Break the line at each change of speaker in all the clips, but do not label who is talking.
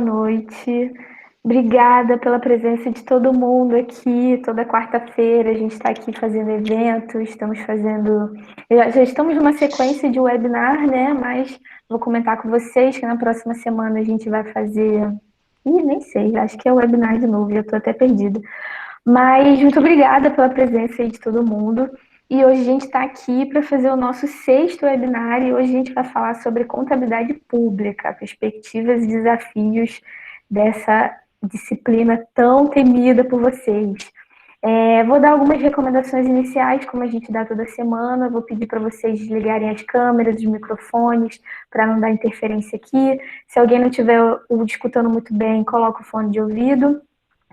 noite. Obrigada pela presença de todo mundo aqui. Toda quarta-feira a gente está aqui fazendo eventos, estamos fazendo. Já estamos numa sequência de webinar, né? Mas vou comentar com vocês que na próxima semana a gente vai fazer. Ih, nem sei, acho que é webinar de novo, já estou até perdida. Mas muito obrigada pela presença aí de todo mundo. E hoje a gente está aqui para fazer o nosso sexto webinar e hoje a gente vai falar sobre contabilidade pública, perspectivas e desafios dessa disciplina tão temida por vocês. Vou dar algumas recomendações iniciais, como a gente dá toda semana. Vou pedir para vocês desligarem as câmeras, os microfones, para não dar interferência aqui. Se alguém não estiver escutando muito bem, coloca o fone de ouvido.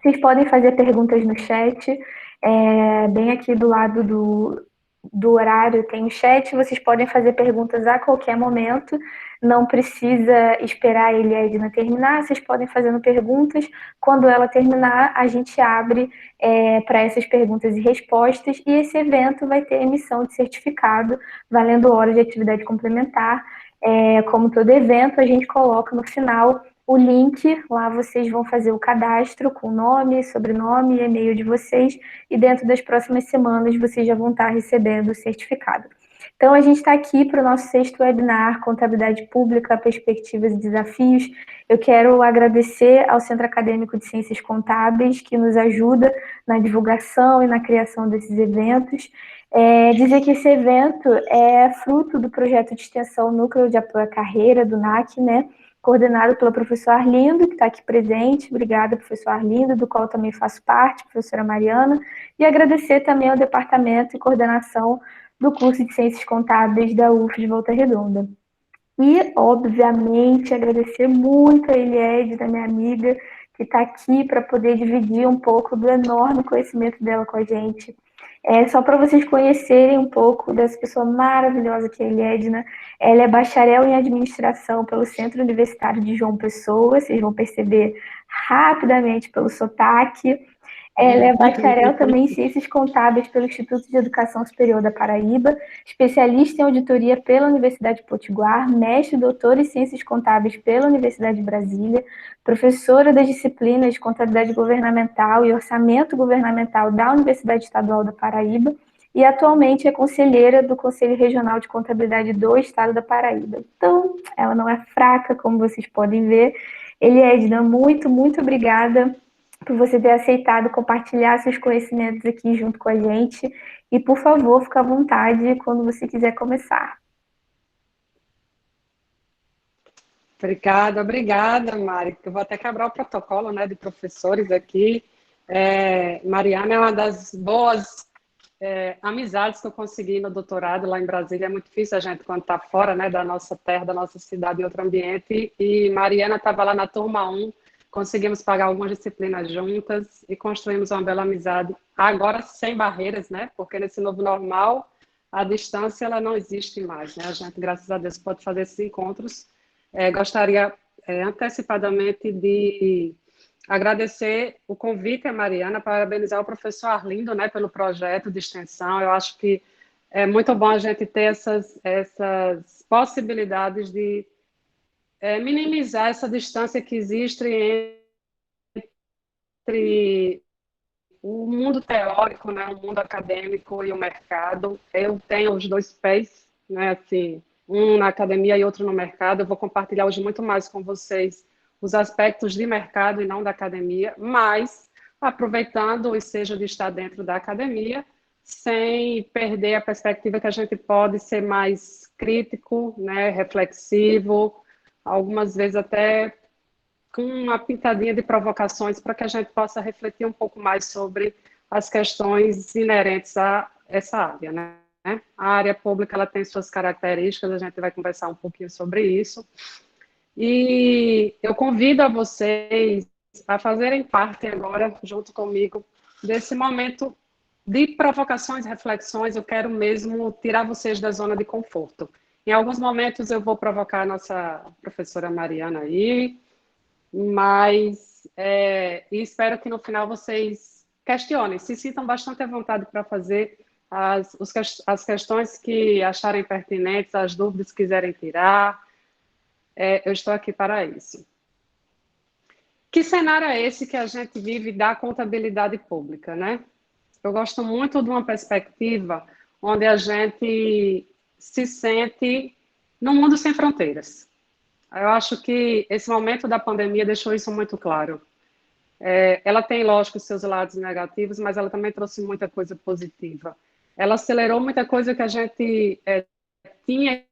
Vocês podem fazer perguntas no chat, bem aqui do lado do horário tem o chat, vocês podem fazer perguntas a qualquer momento, não precisa esperar a Eliedna terminar, vocês podem fazendo perguntas, quando ela terminar, a gente abre para essas perguntas e respostas, e esse evento vai ter emissão de certificado, valendo horas de atividade complementar, como todo evento, a gente coloca no final o link, lá vocês vão fazer o cadastro com nome, sobrenome e e-mail de vocês, e dentro das próximas semanas vocês já vão estar recebendo o certificado. Então, a gente está aqui para o nosso sexto webinar, Contabilidade Pública, Perspectivas e Desafios. Eu quero agradecer ao Centro Acadêmico de Ciências Contábeis, que nos ajuda na divulgação e na criação desses eventos. Dizer que esse evento é fruto do projeto de extensão Núcleo de Apoio à Carreira, do NAC, né? Coordenado pelo professor Arlindo, que está aqui presente. Obrigada, professor Arlindo, do qual também faço parte, professora Mariana. E agradecer também ao departamento e coordenação do curso de Ciências Contábeis da UF de Volta Redonda. E, obviamente, agradecer muito a Eliede, da minha amiga, que está aqui para poder dividir um pouco do enorme conhecimento dela com a gente. Só para vocês conhecerem um pouco dessa pessoa maravilhosa que é a Eliedna. Ela é bacharel em administração pelo Centro Universitário de João Pessoa, vocês vão perceber rapidamente pelo sotaque. Ela é bacharel também em Ciências Contábeis pelo Instituto de Educação Superior da Paraíba, especialista em auditoria pela Universidade Potiguar, mestre e doutor em Ciências Contábeis pela Universidade de Brasília, professora das disciplinas de Contabilidade Governamental e Orçamento Governamental da Universidade Estadual da Paraíba e atualmente é conselheira do Conselho Regional de Contabilidade do Estado da Paraíba. Então, ela não é fraca, como vocês podem ver. Eliedna, muito, muito obrigada por você ter aceitado compartilhar seus conhecimentos aqui junto com a gente. E, por favor, fica à vontade quando você quiser começar.
Obrigada, Mari. Eu vou até quebrar o protocolo, né, de professores aqui. Mariana é uma das boas amizades que eu consegui no doutorado lá em Brasília. É muito difícil a gente, quando está fora, né, da nossa terra, da nossa cidade, em outro ambiente. E Mariana estava lá na turma 1, conseguimos pagar algumas disciplinas juntas e construímos uma bela amizade. Agora sem barreiras, né, porque nesse novo normal, a distância ela não existe mais, né? A gente, graças a Deus, pode fazer esses encontros. Gostaria antecipadamente de agradecer o convite a Mariana, parabenizar o professor Arlindo, né, pelo projeto de extensão. Eu acho que é muito bom a gente ter essas possibilidades de minimizar essa distância que existe entre o mundo teórico, né, o mundo acadêmico e o mercado. Eu tenho os dois pés, né, assim, um na academia e outro no mercado. Eu vou compartilhar hoje muito mais com vocês os aspectos de mercado e não da academia, mas aproveitando o ensejo de estar dentro da academia, sem perder a perspectiva que a gente pode ser mais crítico, né, reflexivo, algumas vezes até com uma pitadinha de provocações para que a gente possa refletir um pouco mais sobre as questões inerentes a essa área, né? A área pública ela tem suas características, a gente vai conversar um pouquinho sobre isso. E eu convido a vocês a fazerem parte agora, junto comigo, desse momento de provocações, reflexões. Eu quero mesmo tirar vocês da zona de conforto. Em alguns momentos eu vou provocar a nossa professora Mariana aí, mas e espero que no final vocês questionem, se sintam bastante à vontade para fazer as questões que acharem pertinentes, as dúvidas que quiserem tirar. Eu estou aqui para isso. Que cenário é esse que a gente vive da contabilidade pública, né? Eu gosto muito de uma perspectiva onde a gente se sente num mundo sem fronteiras. Eu acho que esse momento da pandemia deixou isso muito claro. Ela tem, lógico, seus lados negativos, mas ela também trouxe muita coisa positiva. Ela acelerou muita coisa que a gente tinha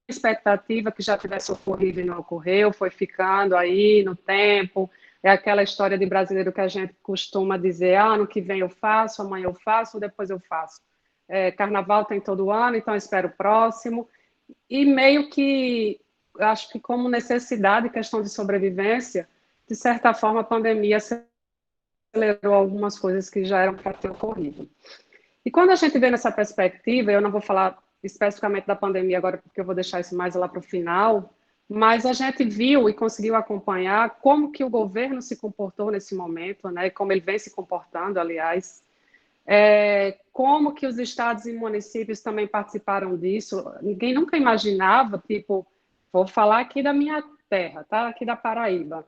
expectativa que já tivesse ocorrido e não ocorreu, foi ficando aí no tempo. É aquela história de brasileiro que a gente costuma dizer, ano que vem eu faço, amanhã eu faço, depois eu faço. Carnaval tem todo ano, então eu espero o próximo. E meio que, acho que como necessidade, questão de sobrevivência, de certa forma a pandemia acelerou algumas coisas que já eram para ter ocorrido. E quando a gente vê nessa perspectiva, eu não vou falar especificamente da pandemia agora, porque eu vou deixar isso mais lá para o final, mas a gente viu e conseguiu acompanhar como que o governo se comportou nesse momento, né? Como ele vem se comportando, aliás, como que os estados e municípios também participaram disso. Ninguém nunca imaginava, tipo, vou falar aqui da minha terra, tá? Aqui da Paraíba.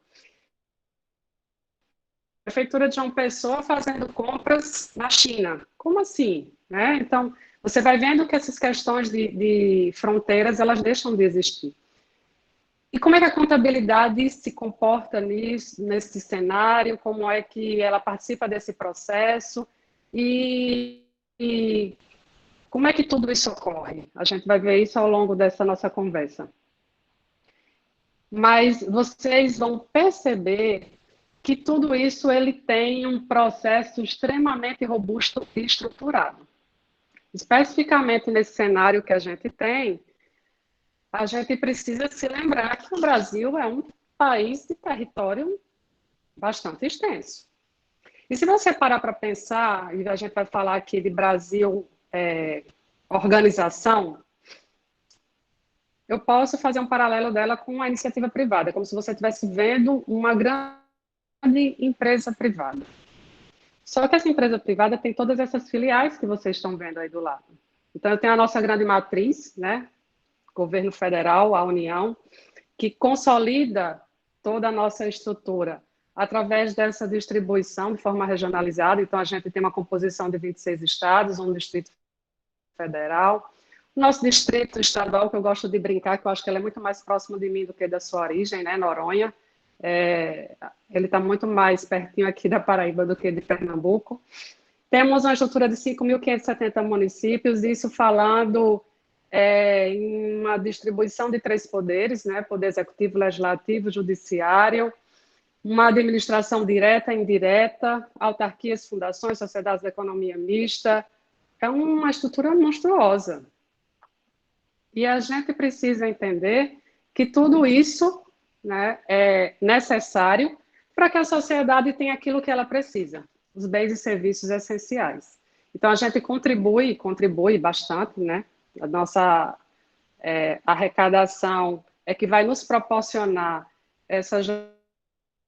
Prefeitura de João Pessoa fazendo compras na China. Como assim? Né? Então, você vai vendo que essas questões de fronteiras, elas deixam de existir. E como é que a contabilidade se comporta nesse cenário? Como é que ela participa desse processo? E como é que tudo isso ocorre? A gente vai ver isso ao longo dessa nossa conversa. Mas vocês vão perceber que tudo isso ele tem um processo extremamente robusto e estruturado. Especificamente nesse cenário que a gente tem, a gente precisa se lembrar que o Brasil é um país de território bastante extenso. E se você parar para pensar, e a gente vai falar aqui de Brasil organização, eu posso fazer um paralelo dela com a iniciativa privada, como se você estivesse vendo uma grande empresa privada. Só que essa empresa privada tem todas essas filiais que vocês estão vendo aí do lado. Então, eu tenho a nossa grande matriz, né? Governo federal, a União, que consolida toda a nossa estrutura através dessa distribuição de forma regionalizada. Então, a gente tem uma composição de 26 estados, um distrito federal. O nosso distrito estadual, que eu gosto de brincar, que eu acho que ele é muito mais próximo de mim do que da sua origem, né? Noronha. Ele está muito mais pertinho aqui da Paraíba do que de Pernambuco. Temos uma estrutura de 5.570 municípios, isso falando em uma distribuição de 3 poderes, né? Poder executivo, legislativo, judiciário, uma administração direta e indireta, autarquias, fundações, sociedades de economia mista. É uma estrutura monstruosa. E a gente precisa entender que tudo isso, né, é necessário para que a sociedade tenha aquilo que ela precisa, os bens e serviços essenciais. Então, a gente contribui bastante, né? A nossa arrecadação é que vai nos proporcionar essa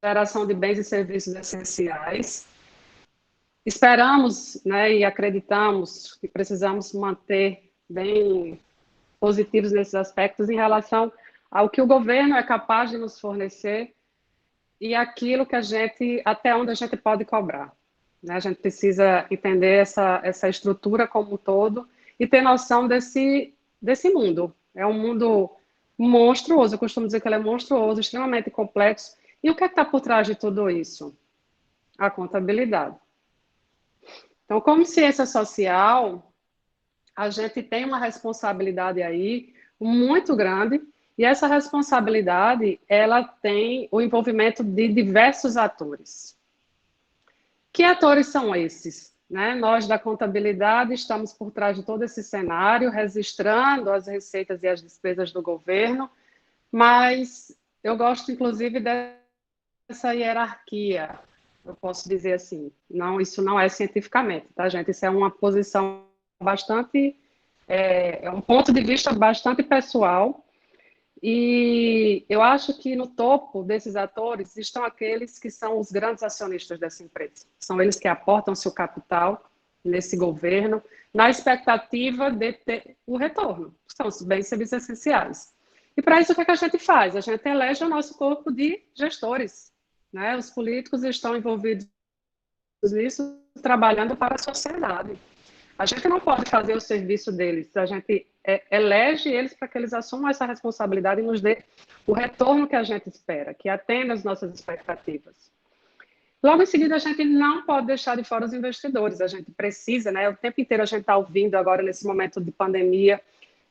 geração de bens e serviços essenciais. Esperamos, né, e acreditamos que precisamos manter bem positivos nesses aspectos em relação ao que o governo é capaz de nos fornecer e aquilo que até onde a gente pode cobrar. Né? A gente precisa entender essa estrutura como um todo e ter noção desse mundo. É um mundo monstruoso, eu costumo dizer que ele é monstruoso, extremamente complexo. E o que está por trás de tudo isso? A contabilidade. Então, como ciência social, a gente tem uma responsabilidade aí muito grande, e essa responsabilidade, ela tem o envolvimento de diversos atores. Que atores são esses? Né? Nós, da contabilidade, estamos por trás de todo esse cenário, registrando as receitas e as despesas do governo, mas eu gosto, inclusive, dessa hierarquia, eu posso dizer assim. Não, isso não é cientificamente, tá, gente? Isso é uma posição bastante... É um ponto de vista bastante pessoal, e eu acho que no topo desses atores estão aqueles que são os grandes acionistas dessa empresa. São eles que aportam seu capital nesse governo, na expectativa de ter o retorno. São os bens e serviços essenciais. E para isso, o que a gente faz? A gente elege o nosso corpo de gestores. né? Os políticos estão envolvidos nisso, trabalhando para a sociedade. A gente não pode fazer o serviço deles, a gente elege eles para que eles assumam essa responsabilidade e nos dê o retorno que a gente espera, que atenda às nossas expectativas. Logo em seguida, a gente não pode deixar de fora os investidores, a gente precisa, né? O tempo inteiro a gente está ouvindo agora, nesse momento de pandemia,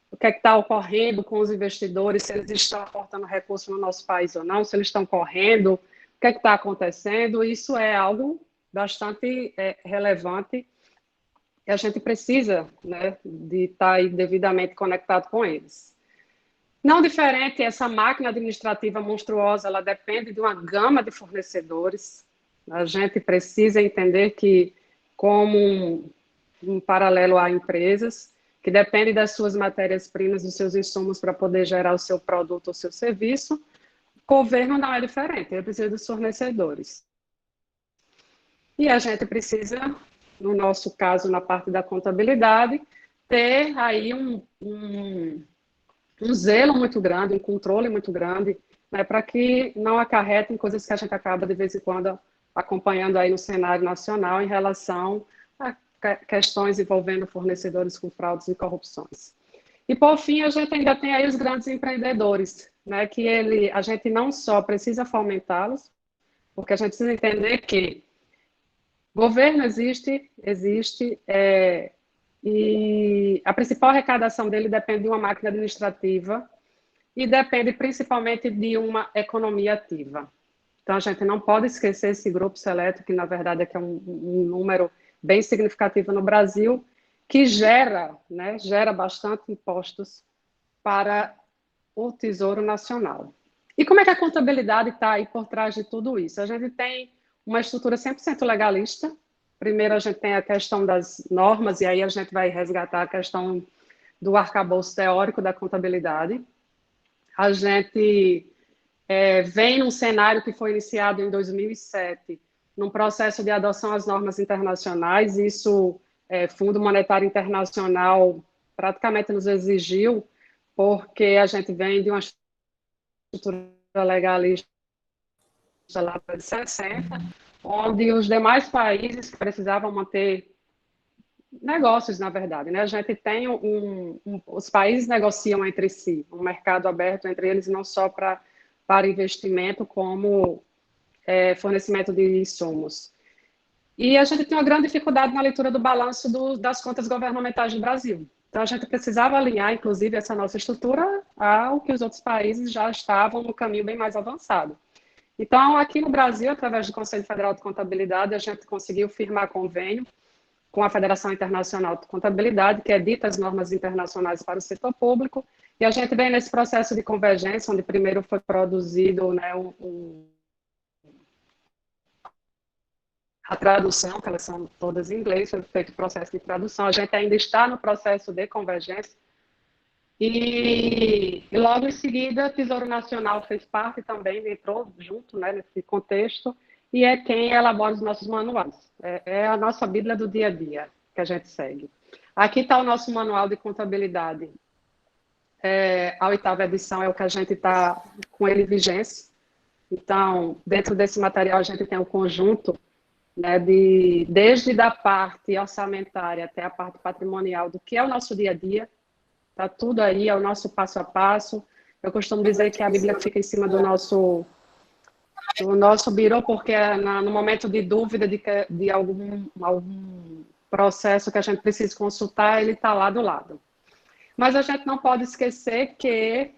o que é que está ocorrendo com os investidores, se eles estão aportando recursos no nosso país ou não, se eles estão correndo, o que é que está acontecendo. Isso é algo bastante relevante e a gente precisa, né, de estar aí devidamente conectado com eles. Não diferente, essa máquina administrativa monstruosa, ela depende de uma gama de fornecedores. A gente precisa entender que, como um paralelo a empresas, que dependem das suas matérias-primas, dos seus insumos para poder gerar o seu produto ou seu serviço, o governo não é diferente, ele precisa dos fornecedores. E a gente precisa, no nosso caso, na parte da contabilidade, ter aí um zelo muito grande, um controle muito grande, né, para que não acarretem coisas que a gente acaba, de vez em quando, acompanhando aí no cenário nacional em relação a questões envolvendo fornecedores com fraudes e corrupções. E, por fim, a gente ainda tem aí os grandes empreendedores, né, que a gente não só precisa fomentá-los, porque a gente precisa entender que governo existe, e a principal arrecadação dele depende de uma máquina administrativa e depende principalmente de uma economia ativa. Então, a gente não pode esquecer esse grupo seleto, que na verdade é um número bem significativo no Brasil, que gera, né, gera bastante impostos para o Tesouro Nacional. E como é que a contabilidade está aí por trás de tudo isso? A gente tem uma estrutura 100% legalista. Primeiro, a gente tem a questão das normas, e aí a gente vai resgatar a questão do arcabouço teórico da contabilidade. A gente vem num cenário que foi iniciado em 2007, num processo de adoção às normas internacionais. Isso, Fundo Monetário Internacional praticamente nos exigiu, porque a gente vem de uma estrutura legalista lá para 60, onde os demais países que precisavam manter negócios, na verdade, né? A gente tem os países negociam entre si, um mercado aberto entre eles, não só para investimento, como fornecimento de insumos. E a gente tem uma grande dificuldade na leitura do balanço das contas governamentais do Brasil. Então, a gente precisava alinhar, inclusive, essa nossa estrutura ao que os outros países já estavam no caminho bem mais avançado. Então, aqui no Brasil, através do Conselho Federal de Contabilidade, a gente conseguiu firmar convênio com a Federação Internacional de Contabilidade, que edita as normas internacionais para o setor público, e a gente vem nesse processo de convergência, onde primeiro foi produzido, né, a tradução, que elas são todas em inglês, foi feito o processo de tradução, a gente ainda está no processo de convergência, e logo em seguida, o Tesouro Nacional fez parte também, entrou junto, né, nesse contexto, e é quem elabora os nossos manuais. É a nossa Bíblia do dia a dia que a gente segue. Aqui está o nosso manual de contabilidade. A 8ª edição é o que a gente está com ele em vigência. Então, dentro desse material, a gente tem um conjunto, né, desde a parte orçamentária até a parte patrimonial, do que é o nosso dia a dia. Está tudo aí, é o nosso passo a passo. Eu costumo dizer que a Bíblia fica em cima do nosso birô, porque no momento de dúvida de algum processo que a gente precisa consultar, ele está lá do lado. Mas a gente não pode esquecer que,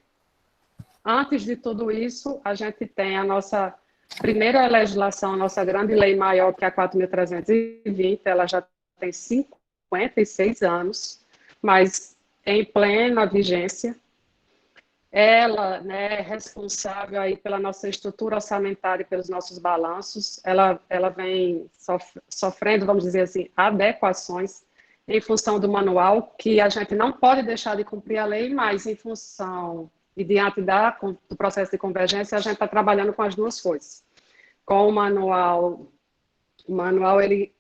antes de tudo isso, a gente tem a nossa primeira legislação, a nossa grande lei maior, que é a 4.320, ela já tem 56 anos, mas em plena vigência. Ela, né, é responsável aí pela nossa estrutura orçamentária e pelos nossos balanços. Ela vem sofrendo, vamos dizer assim, adequações em função do manual, que a gente não pode deixar de cumprir a lei, mas em função e diante do processo de convergência, a gente está trabalhando com as duas coisas. Com o manual ele,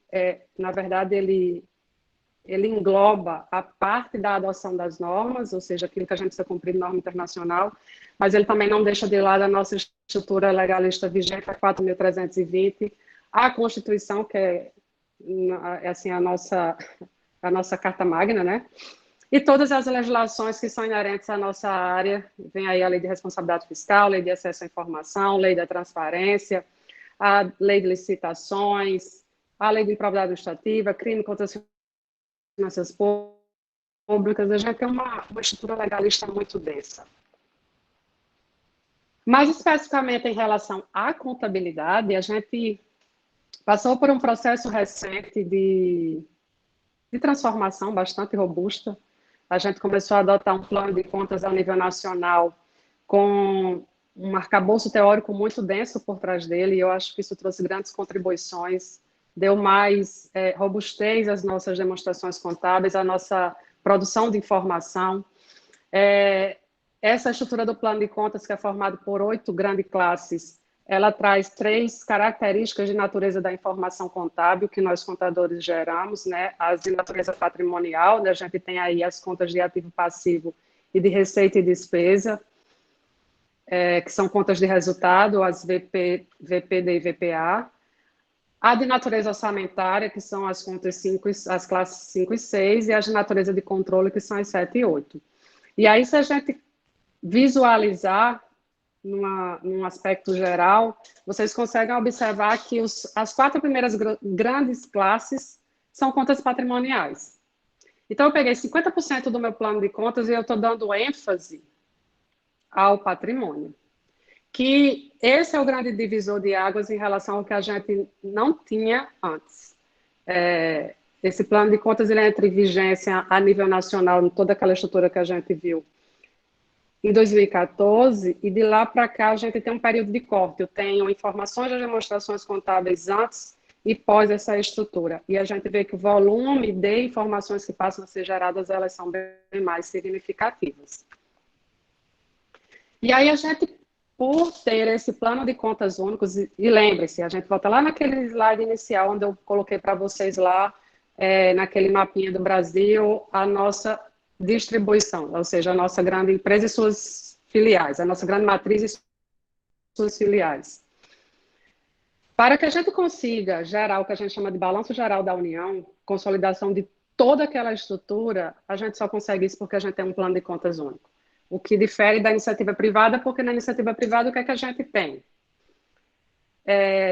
na verdade, ele ele engloba a parte da adoção das normas, ou seja, aquilo que a gente precisa cumprir norma internacional, mas ele também não deixa de lado a nossa estrutura legalista vigente, a 4.320, a Constituição, que é assim, a nossa Carta Magna, né? E todas as legislações que são inerentes à nossa área, vem aí a Lei de Responsabilidade Fiscal, Lei de Acesso à Informação, Lei da Transparência, a Lei de Licitações, a Lei de Improbidade Administrativa, Crime contra as Finanças Públicas. A gente tem uma estrutura legalista muito densa. Mais especificamente em relação à contabilidade, a gente passou por um processo recente de transformação bastante robusta. A gente começou a adotar um plano de contas a nível nacional com um arcabouço teórico muito denso por trás dele, e eu acho que isso trouxe grandes contribuições, deu mais robustez às nossas demonstrações contábeis, à nossa produção de informação. Essa estrutura do plano de contas, que é formado por 8 grandes classes, ela traz 3 características de natureza da informação contábil que nós contadores geramos, né? As de natureza patrimonial, né? A gente tem aí as contas de ativo passivo e de receita e despesa, que são contas de resultado, as VPD e VPA. A de natureza orçamentária, que são as contas 5, as classes 5 e 6, e as de natureza de controle, que são as 7 e 8. E aí, se a gente visualizar num aspecto geral, vocês conseguem observar que as 4 primeiras grandes classes são contas patrimoniais. Então, eu peguei 50% do meu plano de contas e eu estou dando ênfase ao patrimônio. Que esse é o grande divisor de águas em relação ao que a gente não tinha antes. Esse plano de contas ele entra em vigência a nível nacional, em toda aquela estrutura que a gente viu, em 2014, e de lá para cá a gente tem um período de corte. Eu tenho informações das demonstrações contábeis antes e pós essa estrutura. E a gente vê que o volume de informações que passam a ser geradas, elas são bem mais significativas. E aí a gente, por ter esse plano de contas únicos, e lembre-se, a gente volta lá naquele slide inicial, onde eu coloquei para vocês lá, naquele mapinha do Brasil, a nossa distribuição, ou seja, a nossa grande empresa e suas filiais, a nossa grande matriz e suas filiais. Para que a gente consiga gerar o que a gente chama de balanço geral da União, consolidação de toda aquela estrutura, a gente só consegue isso porque a gente tem um plano de contas único. O que difere da iniciativa privada, porque na iniciativa privada o que é que a gente tem?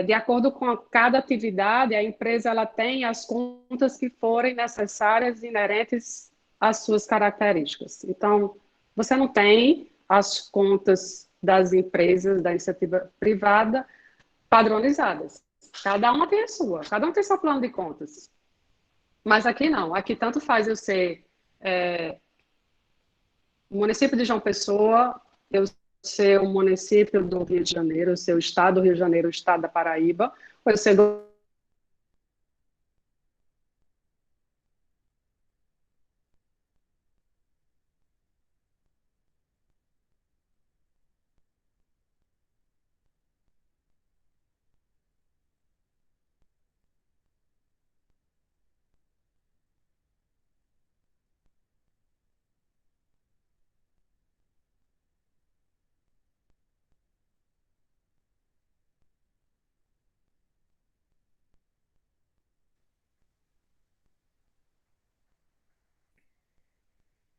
De acordo com cada atividade, a empresa ela tem as contas que forem necessárias e inerentes às suas características. Então, você não tem as contas das empresas da iniciativa privada padronizadas. Cada uma tem a sua, cada um tem seu plano de contas. Mas aqui não, aqui tanto faz eu ser o município de João Pessoa, eu ser o município do Rio de Janeiro, eu ser o estado do Rio de Janeiro, o estado da Paraíba, ou eu ser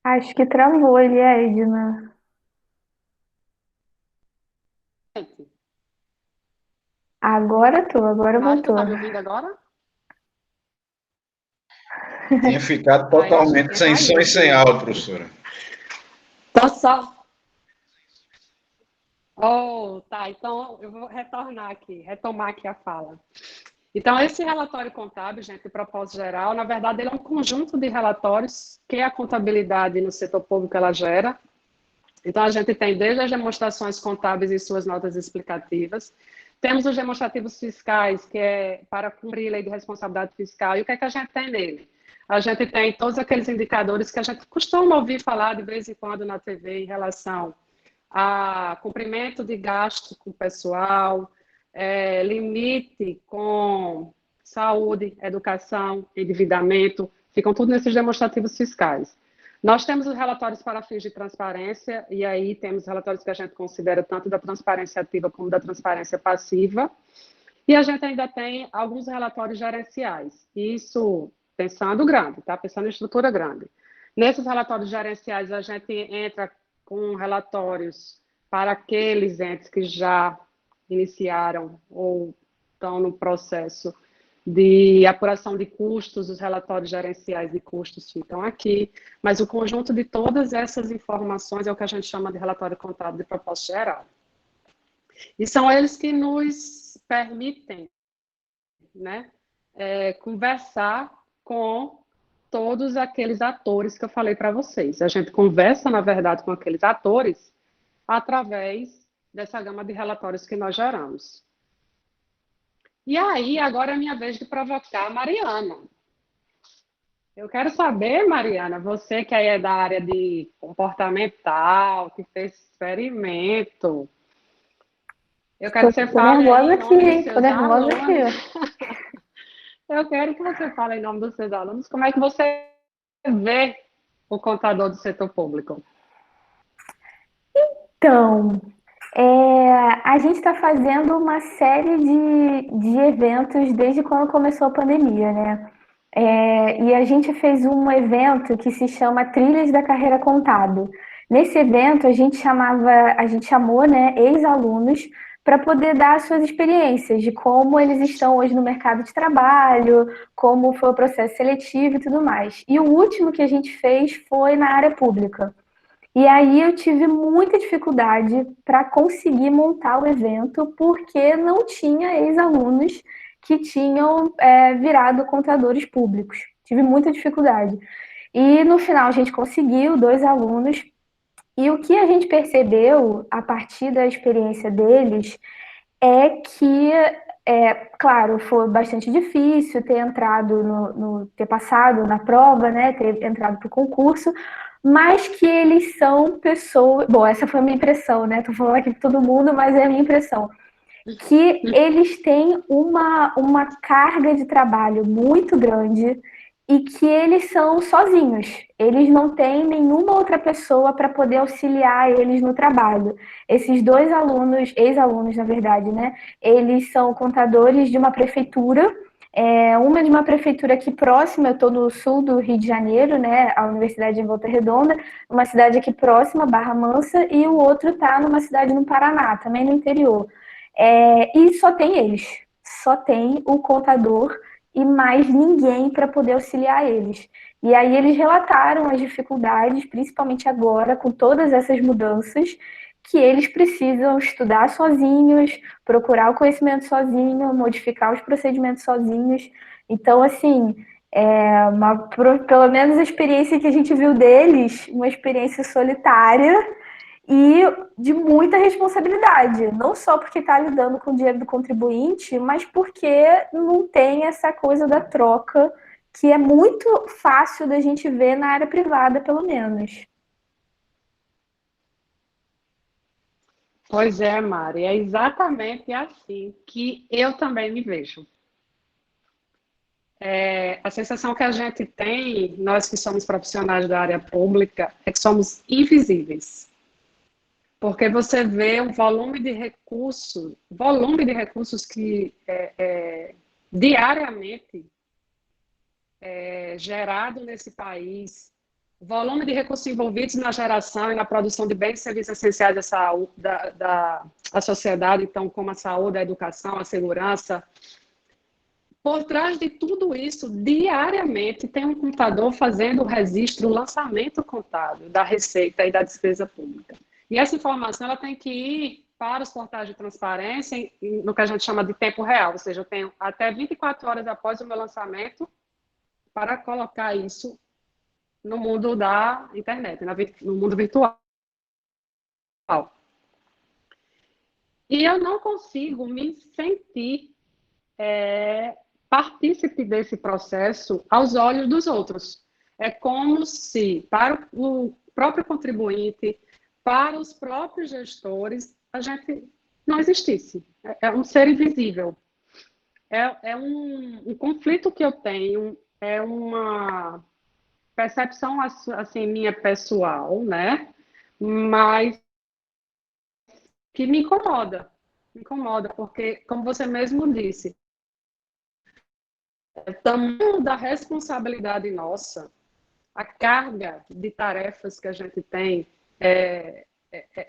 Acho que travou ali, Edna. Agora
Marta,
voltou.
tá me ouvindo agora?
Tinha ficado
Eu acho que
totalmente
tinha
sem som
caído
e sem
aqui.
áudio, professora.
Tá só. Oh, tá. Então eu vou retomar aqui a fala. Então, esse relatório contábil, gente, de propósito geral, na verdade, ele é um conjunto de relatórios que a contabilidade no setor público ela gera. Então, a gente tem desde as demonstrações contábeis e suas notas explicativas, temos os demonstrativos fiscais, que é para cumprir a lei de responsabilidade fiscal. E o que é que a gente tem nele? A gente tem todos aqueles indicadores que a gente costuma ouvir falar de vez em quando na TV em relação a cumprimento de gasto com o pessoal, limite com saúde, educação, endividamento, ficam tudo nesses demonstrativos fiscais. Nós temos os relatórios para fins de transparência, e aí temos relatórios que a gente considera tanto da transparência ativa como da transparência passiva, e a gente ainda tem alguns relatórios gerenciais. Isso pensando grande, tá? Pensando em estrutura grande. Nesses relatórios gerenciais, a gente entra com relatórios para aqueles entes que já iniciaram ou estão no processo de apuração de custos, os relatórios gerenciais de custos ficam aqui, mas o conjunto de todas essas informações é o que a gente chama de relatório contábil de propósito geral. E são eles que nos permitem, né, conversar com todos aqueles atores que eu falei para vocês. A gente conversa, na verdade, com aqueles atores através dessa gama de relatórios que nós geramos. E aí, agora é a minha vez de provocar a Mariana. Eu quero saber, Mariana, você que aí é da área de comportamental, que fez experimento, eu quero que você fale aí em nome dos seus alunos. Eu quero que você fale em nome dos seus alunos como é que você vê o contador do setor público.
Então, a gente está fazendo uma série de eventos desde quando começou a pandemia, né? E a gente fez um evento que se chama Trilhas da Carreira Contábil. Nesse evento, a gente chamou, né, ex-alunos para poder dar suas experiências de como eles estão hoje no mercado de trabalho, como foi o processo seletivo e tudo mais. E o último que a gente fez foi na área pública. E aí eu tive muita dificuldade para conseguir montar o evento, porque não tinha ex-alunos que tinham virado contadores públicos. Tive muita dificuldade. E no final a gente conseguiu 2 alunos, e o que a gente percebeu a partir da experiência deles é que, claro, foi bastante difícil ter entrado ter passado na prova, né, ter entrado para o concurso, mas que eles são pessoas. Bom, essa foi a minha impressão, né? Tô falando aqui para todo mundo, mas é a minha impressão. Que eles têm uma carga de trabalho muito grande e que eles são sozinhos. Eles não têm nenhuma outra pessoa para poder auxiliar eles no trabalho. Esses 2 alunos, ex-alunos, na verdade, né? Eles são contadores de uma prefeitura. Uma de uma prefeitura aqui próxima, eu estou no sul do Rio de Janeiro, né, a Universidade em Volta Redonda, uma cidade aqui próxima, Barra Mansa, e o outro está numa cidade no Paraná, também no interior. E só tem eles, só tem o contador e mais ninguém para poder auxiliar eles. E aí eles relataram as dificuldades, principalmente agora, com todas essas mudanças, que eles precisam estudar sozinhos, procurar o conhecimento sozinho, modificar os procedimentos sozinhos. Então, assim, pelo menos a experiência que a gente viu deles, uma experiência solitária e de muita responsabilidade, não só porque está lidando com o dinheiro do contribuinte, mas porque não tem essa coisa da troca, que é muito fácil da gente ver na área privada, pelo menos.
Pois é, Mari, é exatamente assim que eu também me vejo. A sensação que a gente tem, nós que somos profissionais da área pública, é que somos invisíveis. Porque você vê o volume de recursos que diariamente é gerado nesse país, o volume de recursos envolvidos na geração e na produção de bens e serviços essenciais da saúde, da sociedade, então, como a saúde, a educação, a segurança. Por trás de tudo isso, diariamente, tem um contador fazendo o registro, o lançamento contábil da receita e da despesa pública. E essa informação ela tem que ir para os portais de transparência, no que a gente chama de tempo real, ou seja, eu tenho até 24 horas após o meu lançamento para colocar isso no mundo da internet, no mundo virtual. E eu não consigo me sentir partícipe desse processo aos olhos dos outros. É como se, para o próprio contribuinte, para os próprios gestores, a gente não existisse. É um ser invisível. É um conflito que eu tenho é uma percepção, assim, minha pessoal, né? Mas que me incomoda, porque, como você mesmo disse, o tamanho da responsabilidade nossa, a carga de tarefas que a gente tem,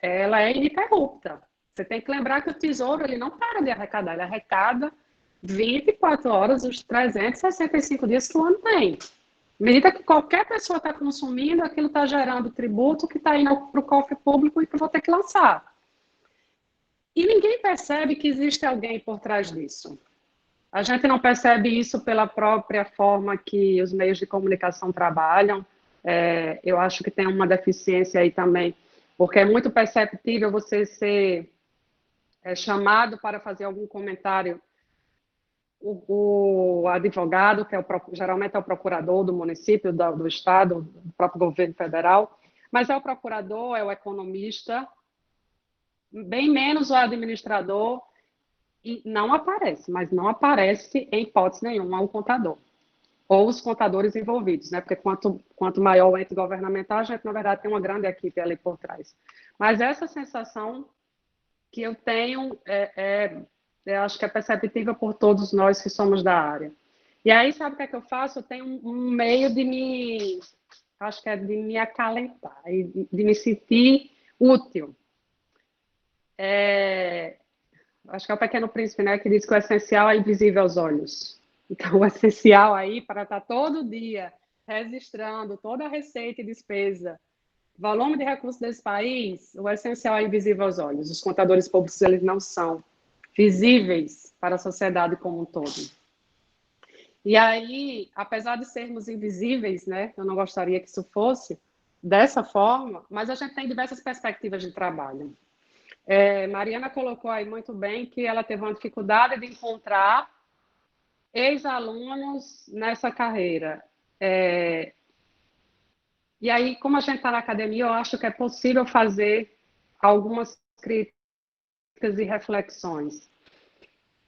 ela é ininterrupta. Você tem que lembrar que o Tesouro ele não para de arrecadar, ele arrecada 24 horas, os 365 dias que o ano tem. À medida que qualquer pessoa está consumindo, aquilo está gerando tributo que está indo para o cofre público e que eu vou ter que lançar. E ninguém percebe que existe alguém por trás disso. A gente não percebe isso pela própria forma que os meios de comunicação trabalham. Eu acho que tem uma deficiência aí também, porque é muito perceptível você ser chamado para fazer algum comentário. O advogado, que geralmente é o procurador do município, do estado, do próprio governo federal, mas é o procurador, é o economista, bem menos o administrador, e não aparece, mas não aparece em hipótese nenhuma o contador, ou os contadores envolvidos, né? Porque quanto maior o ente governamental, a gente, na verdade, tem uma grande equipe ali por trás. Mas essa sensação que eu tenho eu acho que é perceptível por todos nós que somos da área. E aí, sabe o que é que eu faço? Eu tenho um meio de acho que é de me acalentar, de me sentir útil. Acho que é o Pequeno Príncipe, né, que diz que o essencial é invisível aos olhos. Então, o essencial aí, para estar todo dia registrando toda a receita e despesa, volume de recursos desse país, o essencial é invisível aos olhos. Os contadores públicos, eles não são visíveis para a sociedade como um todo. E aí, apesar de sermos invisíveis, né, eu não gostaria que isso fosse dessa forma, mas a gente tem diversas perspectivas de trabalho. Mariana colocou aí muito bem que ela teve uma dificuldade de encontrar ex-alunos nessa carreira. E aí, como a gente está na academia, eu acho que é possível fazer algumas críticas e reflexões.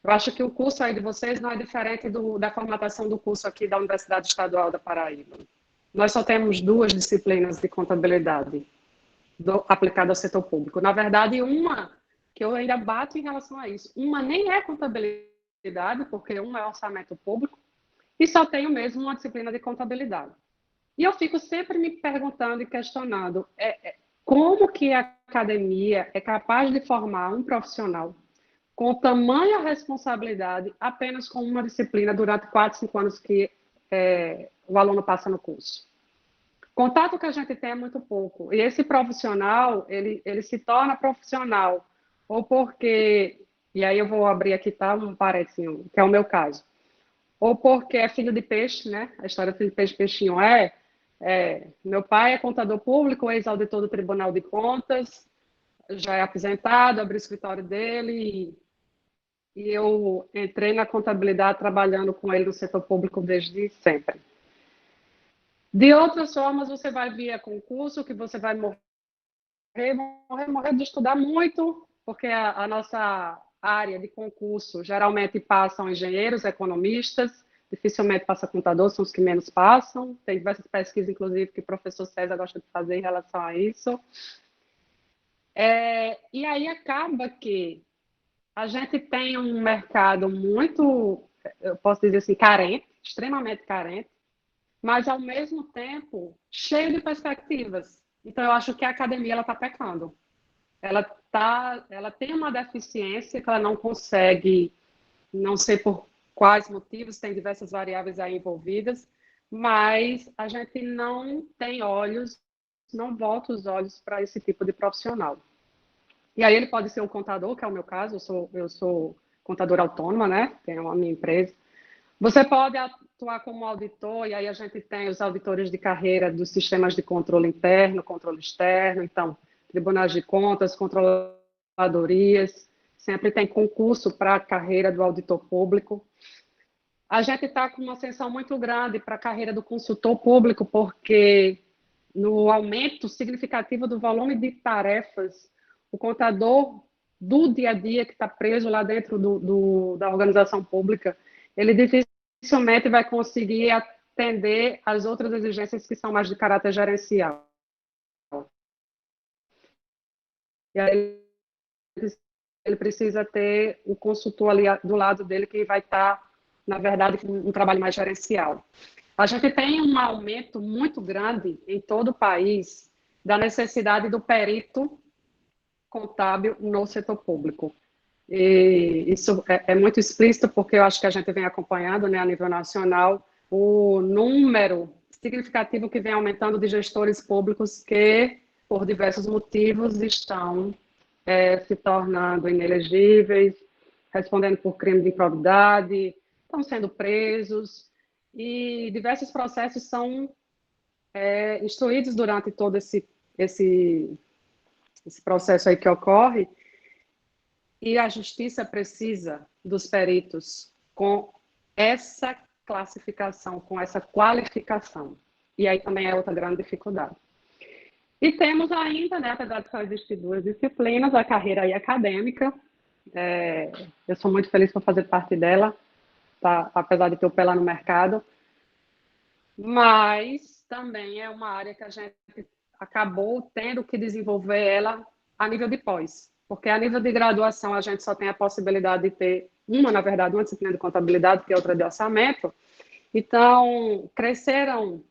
Eu acho que o curso aí de vocês não é diferente da formatação do curso aqui da Universidade Estadual da Paraíba. Nós só temos 2 disciplinas de contabilidade aplicada ao setor público. Na verdade, uma que eu ainda bato em relação a isso. Uma nem é contabilidade, porque uma é orçamento público, e só tenho mesmo uma disciplina de contabilidade. E eu fico sempre me perguntando e questionando como que a academia é capaz de formar um profissional com tamanha responsabilidade apenas com uma disciplina durante 4, 5 anos que o aluno passa no curso. Contato que a gente tem é muito pouco. E esse profissional, ele se torna profissional, ou porque, e aí eu vou abrir aqui, tá, um parecinho, que é o meu caso, ou porque é filho de peixe, né? A história do filho de peixe, peixinho meu pai é contador público, ex-auditor do Tribunal de Contas, já é aposentado, abriu o escritório dele e eu entrei na contabilidade trabalhando com ele no setor público desde sempre. De outras formas, você vai via concurso, que você vai morrer de estudar muito, porque a nossa área de concurso geralmente passam engenheiros, economistas, dificilmente passa contador, são os que menos passam. Tem diversas pesquisas, inclusive, que o professor César gosta de fazer em relação a isso. E aí acaba que a gente tem um mercado muito, eu posso dizer assim, carente, extremamente carente, mas, ao mesmo tempo, cheio de perspectivas. Então, eu acho que a academia está pecando. Ela tem uma deficiência que ela não consegue, não sei por quais motivos, tem diversas variáveis aí envolvidas, mas a gente não tem olhos, não volta os olhos para esse tipo de profissional. E aí ele pode ser um contador, que é o meu caso, eu sou contadora autônoma, né? Tenho a minha empresa. Você pode atuar como auditor, e aí a gente tem os auditores de carreira dos sistemas de controle interno, controle externo, então, tribunais de contas, controladorias, sempre tem concurso para a carreira do auditor público. A gente está com uma ascensão muito grande para a carreira do consultor público, porque no aumento significativo do volume de tarefas, o contador do dia a dia que está preso lá dentro da organização pública, ele dificilmente vai conseguir atender às outras exigências que são mais de caráter gerencial. E aí ele precisa ter o consultor ali do lado dele que vai estar, na verdade, com um trabalho mais gerencial. A gente tem um aumento muito grande em todo o país da necessidade do perito contábil no setor público. E isso é muito explícito porque eu acho que a gente vem acompanhando, né, a nível nacional, o número significativo que vem aumentando de gestores públicos que, por diversos motivos, estão se tornando inelegíveis, respondendo por crime de improbidade, estão sendo presos, e diversos processos são instruídos durante todo esse processo aí que ocorre, e a justiça precisa dos peritos com essa classificação, com essa qualificação. E aí também é outra grande dificuldade. E temos ainda, né, apesar de só existir duas disciplinas, a carreira aí acadêmica. Eu sou muito feliz por fazer parte dela, tá? Apesar de ter o pé lá no mercado. Mas também é uma área que a gente acabou tendo que desenvolver ela a nível de pós. Porque a nível de graduação a gente só tem a possibilidade de ter na verdade, uma disciplina de contabilidade, que é outra de orçamento. Então, cresceram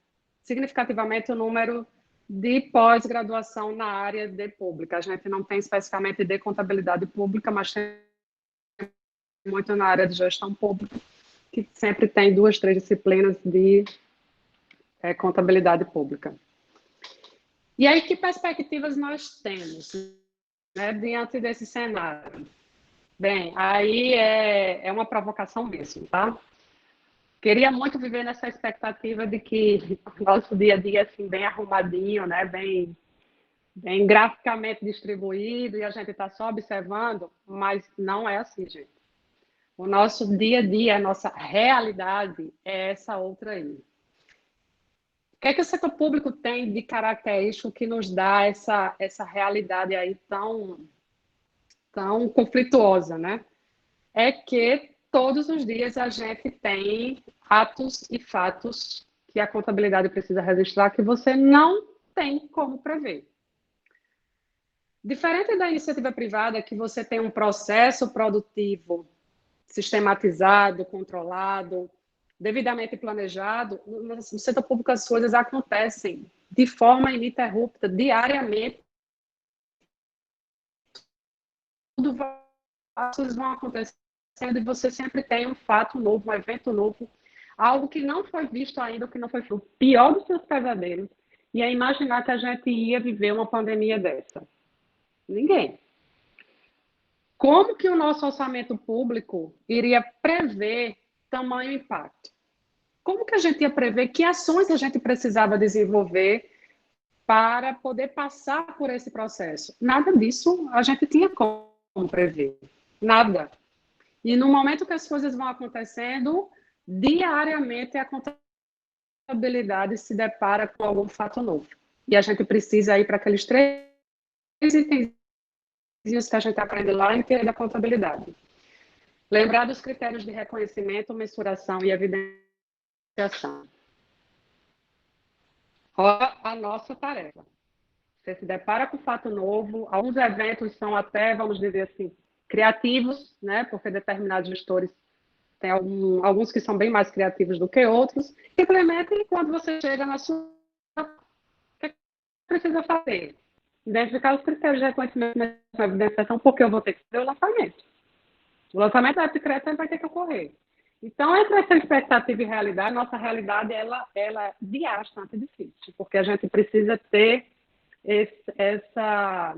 significativamente o número de pós-graduação na área de pública. A gente não tem especificamente de contabilidade pública, mas tem muito na área de gestão pública, que sempre tem 2, 3 disciplinas de contabilidade pública. E aí, que perspectivas nós temos, né, diante desse cenário? Bem, aí é uma provocação mesmo, tá? Queria muito viver nessa expectativa de que o nosso dia a dia, assim, bem arrumadinho, né, bem graficamente distribuído, e a gente está só observando, mas não é assim, gente. O nosso dia a dia, a nossa realidade é essa outra aí. O que é que o setor público tem de característico que nos dá essa realidade aí tão conflituosa, né? É que todos os dias a gente tem atos e fatos que a contabilidade precisa registrar que você não tem como prever. Diferente da iniciativa privada, que você tem um processo produtivo sistematizado, controlado, devidamente planejado, no setor público as coisas acontecem de forma ininterrupta, diariamente. Tudo as coisas vão acontecendo e você sempre tem um fato novo, um evento novo, algo que não foi visto ainda, que não foi visto. O pior dos seus pesadelos e é imaginar que a gente ia viver uma pandemia dessa. Ninguém. Como que o nosso orçamento público iria prever tamanho impacto? Como que a gente ia prever que ações a gente precisava desenvolver para poder passar por esse processo? Nada disso a gente tinha como prever. Nada. E no momento que as coisas vão acontecendo, diariamente a contabilidade se depara com algum fato novo. E a gente precisa ir para aqueles 3 itens que a gente aprende lá em teoria da contabilidade. Lembrar dos critérios de reconhecimento, mensuração e evidenciação. Olha a nossa tarefa. Você se depara com fato novo, alguns eventos são até, vamos dizer assim, criativos, né? Porque determinados gestores têm alguns que são bem mais criativos do que outros. Implementem quando você chega na sua... O que precisa fazer? Identificar os critérios de reconhecimento e evidenciação, porque eu vou ter que fazer o lançamento. O lançamento da crédito vai ter que ocorrer. Então, entre essa expectativa e realidade, nossa realidade ela é bastante difícil, porque a gente precisa ter essa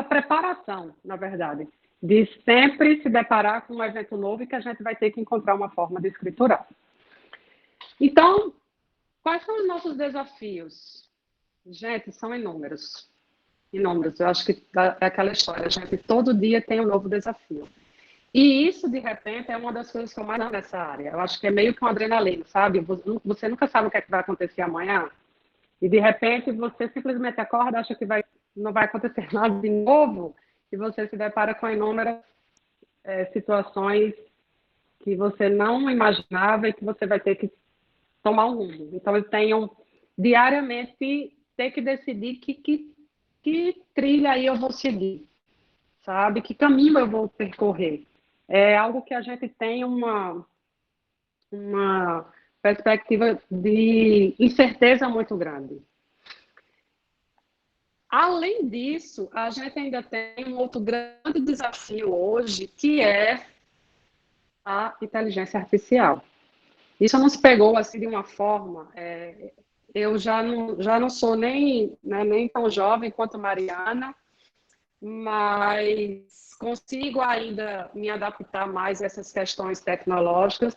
preparação, na verdade, de sempre se deparar com um evento novo e que a gente vai ter que encontrar uma forma de escriturar. Então, quais são os nossos desafios? Gente, são inúmeros. Inúmeros. Eu acho que é aquela história, a gente todo dia tem um novo desafio. E isso, de repente, é uma das coisas que eu mais amo nessa área. Eu acho que é meio que um adrenalina, sabe? Você nunca sabe o que é que vai acontecer amanhã. E, de repente, você simplesmente acorda, acha que não vai acontecer nada de novo, e você se depara com inúmeras situações que você não imaginava e que você vai ter que tomar um rumo. Então, eles tenham diariamente ter que decidir que trilha aí eu vou seguir, sabe? Que caminho eu vou percorrer. É algo que a gente tem uma perspectiva de incerteza muito grande. Além disso, a gente ainda tem um outro grande desafio hoje, que é a inteligência artificial. Isso não se pegou assim de uma forma. Eu já não sou nem, né, nem tão jovem quanto Mariana, mas consigo ainda me adaptar mais a essas questões tecnológicas.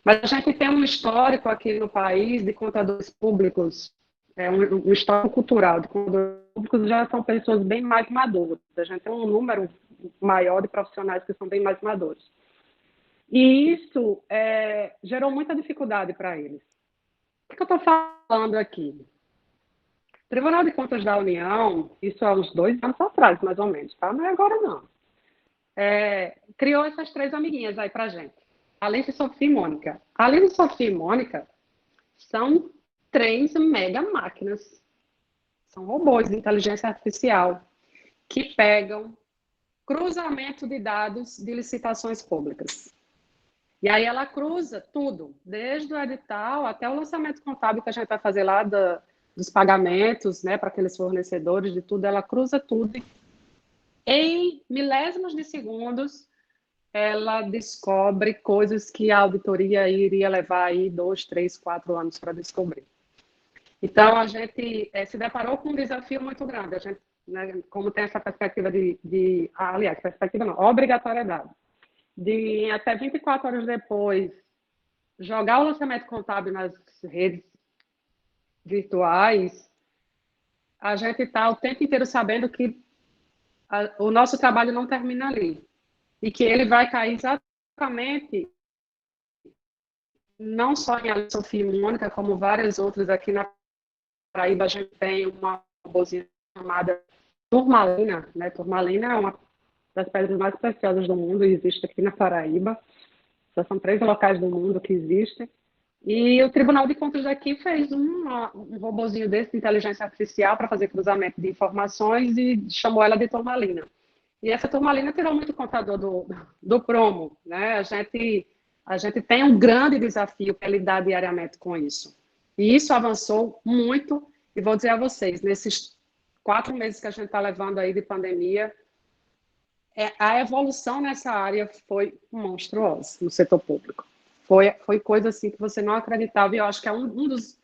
Mas a gente tem um histórico aqui no país de contadores públicos, um histórico cultural de contadores públicos, já são pessoas bem mais maduras. A gente tem um número maior de profissionais que são bem mais maduros. E isso gerou muita dificuldade para eles. O que eu estou falando aqui? O Tribunal de Contas da União, isso há uns 2 anos atrás, mais ou menos, tá? Não é agora, não. Criou essas 3 amiguinhas aí para a gente. Alice, Sofia e Mônica. Alice, Sofia e Mônica são 3 mega máquinas. São robôs de inteligência artificial que pegam cruzamento de dados de licitações públicas. E aí ela cruza tudo, desde o edital até o lançamento contábil que a gente vai fazer lá dos pagamentos, né, para aqueles fornecedores de tudo, ela cruza tudo. Em milésimos de segundos, ela descobre coisas que a auditoria iria levar aí 2, 3, 4 anos para descobrir. Então, a gente se deparou com um desafio muito grande. A gente, né, como tem essa perspectiva aliás, perspectiva não, obrigatoriedade, de até 24 horas depois jogar o lançamento contábil nas redes virtuais, a gente está o tempo inteiro sabendo que o nosso trabalho não termina ali. E que ele vai cair exatamente, não só em Alice, Sofia e Mônica, como várias outras aqui na Paraíba. A gente tem uma robozinha chamada turmalina, né? Turmalina é uma das pedras mais preciosas do mundo e existe aqui na Paraíba. Já são 3 locais do mundo que existem. E o Tribunal de Contas daqui fez um robozinho desse de inteligência artificial para fazer cruzamento de informações e chamou ela de turmalina. E essa turmalina tirou muito contador do Promo, né? A gente tem um grande desafio para lidar diariamente com isso. E isso avançou muito, e vou dizer a vocês, nesses 4 meses que a gente está levando aí de pandemia, a evolução nessa área foi monstruosa no setor público. Foi coisa assim que você não acreditava, e eu acho que é um dos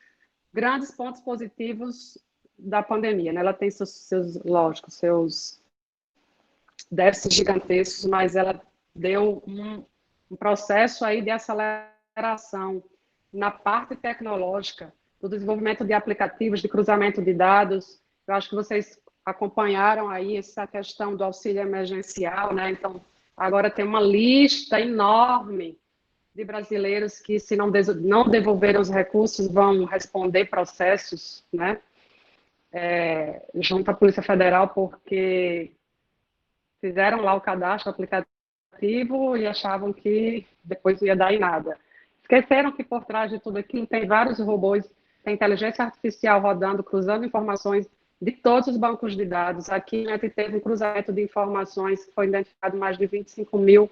grandes pontos positivos da pandemia, né? Ela tem lógico, seus déficits gigantescos, mas ela deu um processo aí de aceleração na parte tecnológica, do desenvolvimento de aplicativos, de cruzamento de dados. Eu acho que vocês acompanharam aí essa questão do auxílio emergencial, né? Então, agora tem uma lista enorme de brasileiros que, se não devolverem os recursos, vão responder processos, né? Junto à Polícia Federal, porque fizeram lá o cadastro aplicativo e achavam que depois não ia dar em nada. Esqueceram que por trás de tudo aquilo tem vários robôs, tem inteligência artificial rodando, cruzando informações de todos os bancos de dados. Aqui a gente teve um cruzamento de informações, foi identificado mais de 25 mil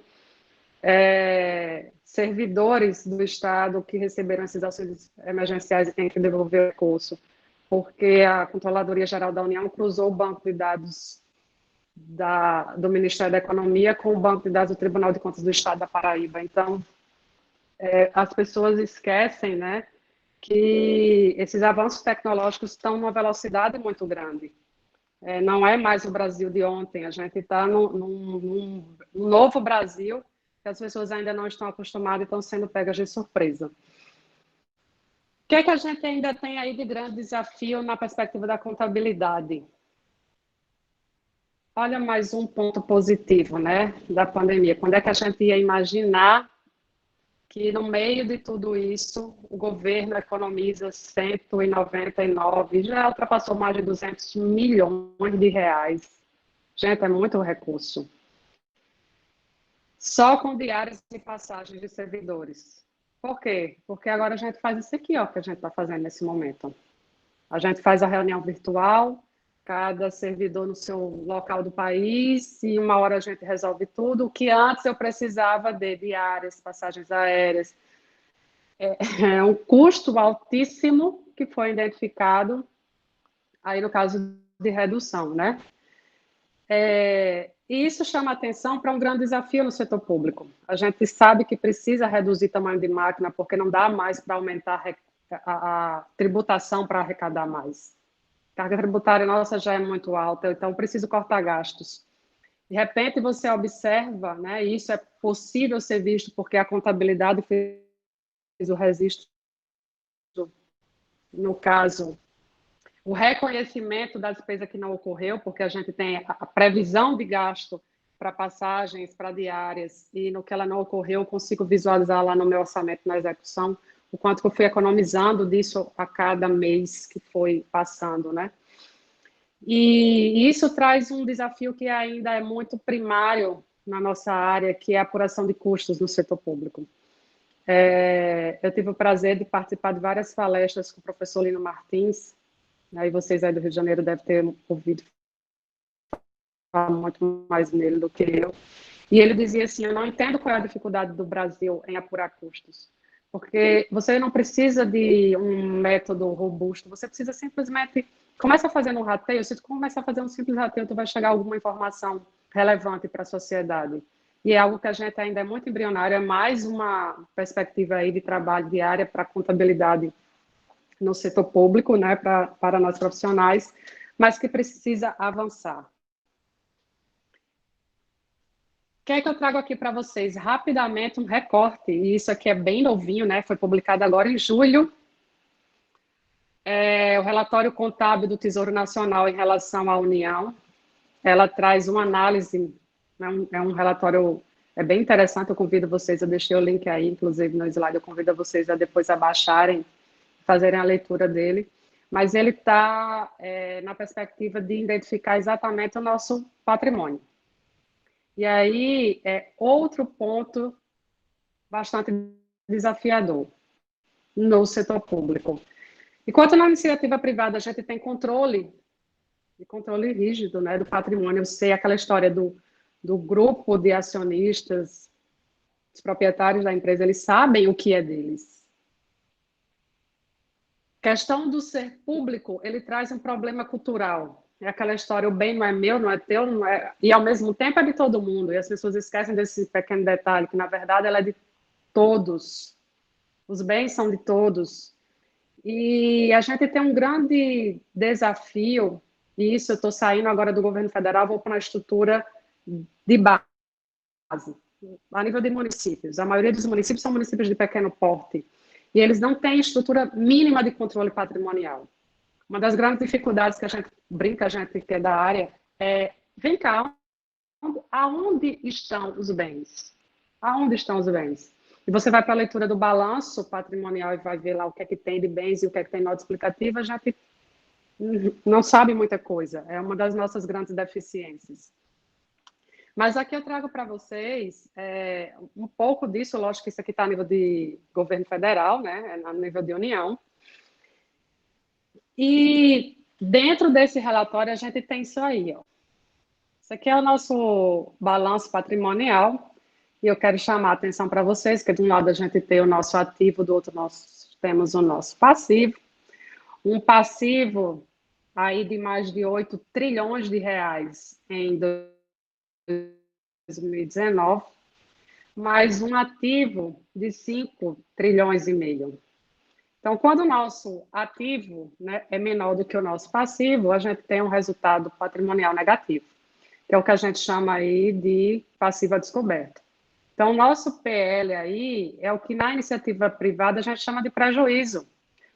servidores do Estado que receberam esses auxílios emergenciais e têm que devolver o recurso, porque a Controladoria Geral da União cruzou o banco de dados do Ministério da Economia com o banco de dados do Tribunal de Contas do Estado da Paraíba. Então, as pessoas esquecem, né, que esses avanços tecnológicos estão numa velocidade muito grande. Não é mais o Brasil de ontem, a gente está num novo Brasil que as pessoas ainda não estão acostumadas e estão sendo pegas de surpresa. O que é que a gente ainda tem aí de grande desafio na perspectiva da contabilidade? Olha, mais um ponto positivo, né, da pandemia. Quando é que a gente ia imaginar que, no meio de tudo isso, o governo economiza 199, já ultrapassou mais de 200 milhões de reais. Gente, é muito recurso. Só com diárias e passagens de servidores. Por quê? Porque agora a gente faz isso aqui, ó, que a gente está fazendo nesse momento. A gente faz a reunião virtual, cada servidor no seu local do país, e uma hora a gente resolve tudo. O que antes eu precisava de diárias, passagens aéreas, é um custo altíssimo que foi identificado, aí no caso de redução, né? E isso chama atenção para um grande desafio no setor público. A gente sabe que precisa reduzir tamanho de máquina, porque não dá mais para aumentar a tributação para arrecadar mais. A carga tributária nossa já é muito alta, então preciso cortar gastos. De repente você observa, né, e isso é possível ser visto porque a contabilidade fez o registro, no caso, o reconhecimento da despesa que não ocorreu, porque a gente tem a previsão de gasto para passagens, para diárias, e no que ela não ocorreu, eu consigo visualizar lá no meu orçamento, na execução, o quanto que eu fui economizando disso a cada mês que foi passando, né? E isso traz um desafio que ainda é muito primário na nossa área, que é a apuração de custos no setor público. Eu tive o prazer de participar de várias palestras com o professor Lino Martins, aí vocês aí do Rio de Janeiro devem ter ouvido falar muito mais nele do que eu. E ele dizia assim, eu não entendo qual é a dificuldade do Brasil em apurar custos, porque você não precisa de um método robusto, você precisa simplesmente, começa fazendo um rateio, se tu começar a fazer um simples rateio, tu vai chegar a alguma informação relevante para a sociedade. E é algo que a gente ainda é muito embrionário, é mais uma perspectiva aí de trabalho diária para a contabilidade no setor público, né, para nós profissionais, mas que precisa avançar. O que é que eu trago aqui para vocês? Rapidamente, um recorte, e isso aqui é bem novinho, né? Foi publicado agora em julho. O relatório contábil do Tesouro Nacional em relação à União. Ela traz uma análise, é um relatório bem interessante, eu convido vocês, eu deixei o link aí, inclusive no slide, eu convido vocês a depois a baixarem, fazerem a leitura dele, mas ele está na perspectiva de identificar exatamente o nosso patrimônio. E aí, outro ponto bastante desafiador no setor público. Enquanto na iniciativa privada a gente tem controle rígido, né, do patrimônio, eu sei aquela história do grupo de acionistas, os proprietários da empresa, eles sabem o que é deles. A questão do ser público, ele traz um problema cultural. É aquela história, o bem não é meu, não é teu, não é... e ao mesmo tempo é de todo mundo. E as pessoas esquecem desse pequeno detalhe, que na verdade ela é de todos. Os bens são de todos. E a gente tem um grande desafio, e isso eu estou saindo agora do governo federal, vou para uma estrutura de base, a nível de municípios. A maioria dos municípios são municípios de pequeno porte, e eles não têm estrutura mínima de controle patrimonial. Uma das grandes dificuldades que a gente brinca, a gente que é da área, vem cá, aonde estão os bens? Aonde estão os bens? E você vai para a leitura do balanço patrimonial e vai ver lá o que é que tem de bens e o que é que tem nota explicativa, já que não sabe muita coisa. É uma das nossas grandes deficiências. Mas aqui eu trago para vocês um pouco disso, lógico que isso aqui está a nível de governo federal, né, a nível de União. E dentro desse relatório a gente tem isso aí, ó. Isso aqui é o nosso balanço patrimonial, e eu quero chamar a atenção para vocês, que de um lado a gente tem o nosso ativo, do outro nós temos o nosso passivo. Um passivo aí de mais de 8 trilhões de reais em 2019, mais um ativo de 5 trilhões e meio. Então, quando o nosso ativo, né, é menor do que o nosso passivo, a gente tem um resultado patrimonial negativo, que é o que a gente chama aí de passivo a descoberto. Então, o nosso PL aí é o que na iniciativa privada a gente chama de prejuízo.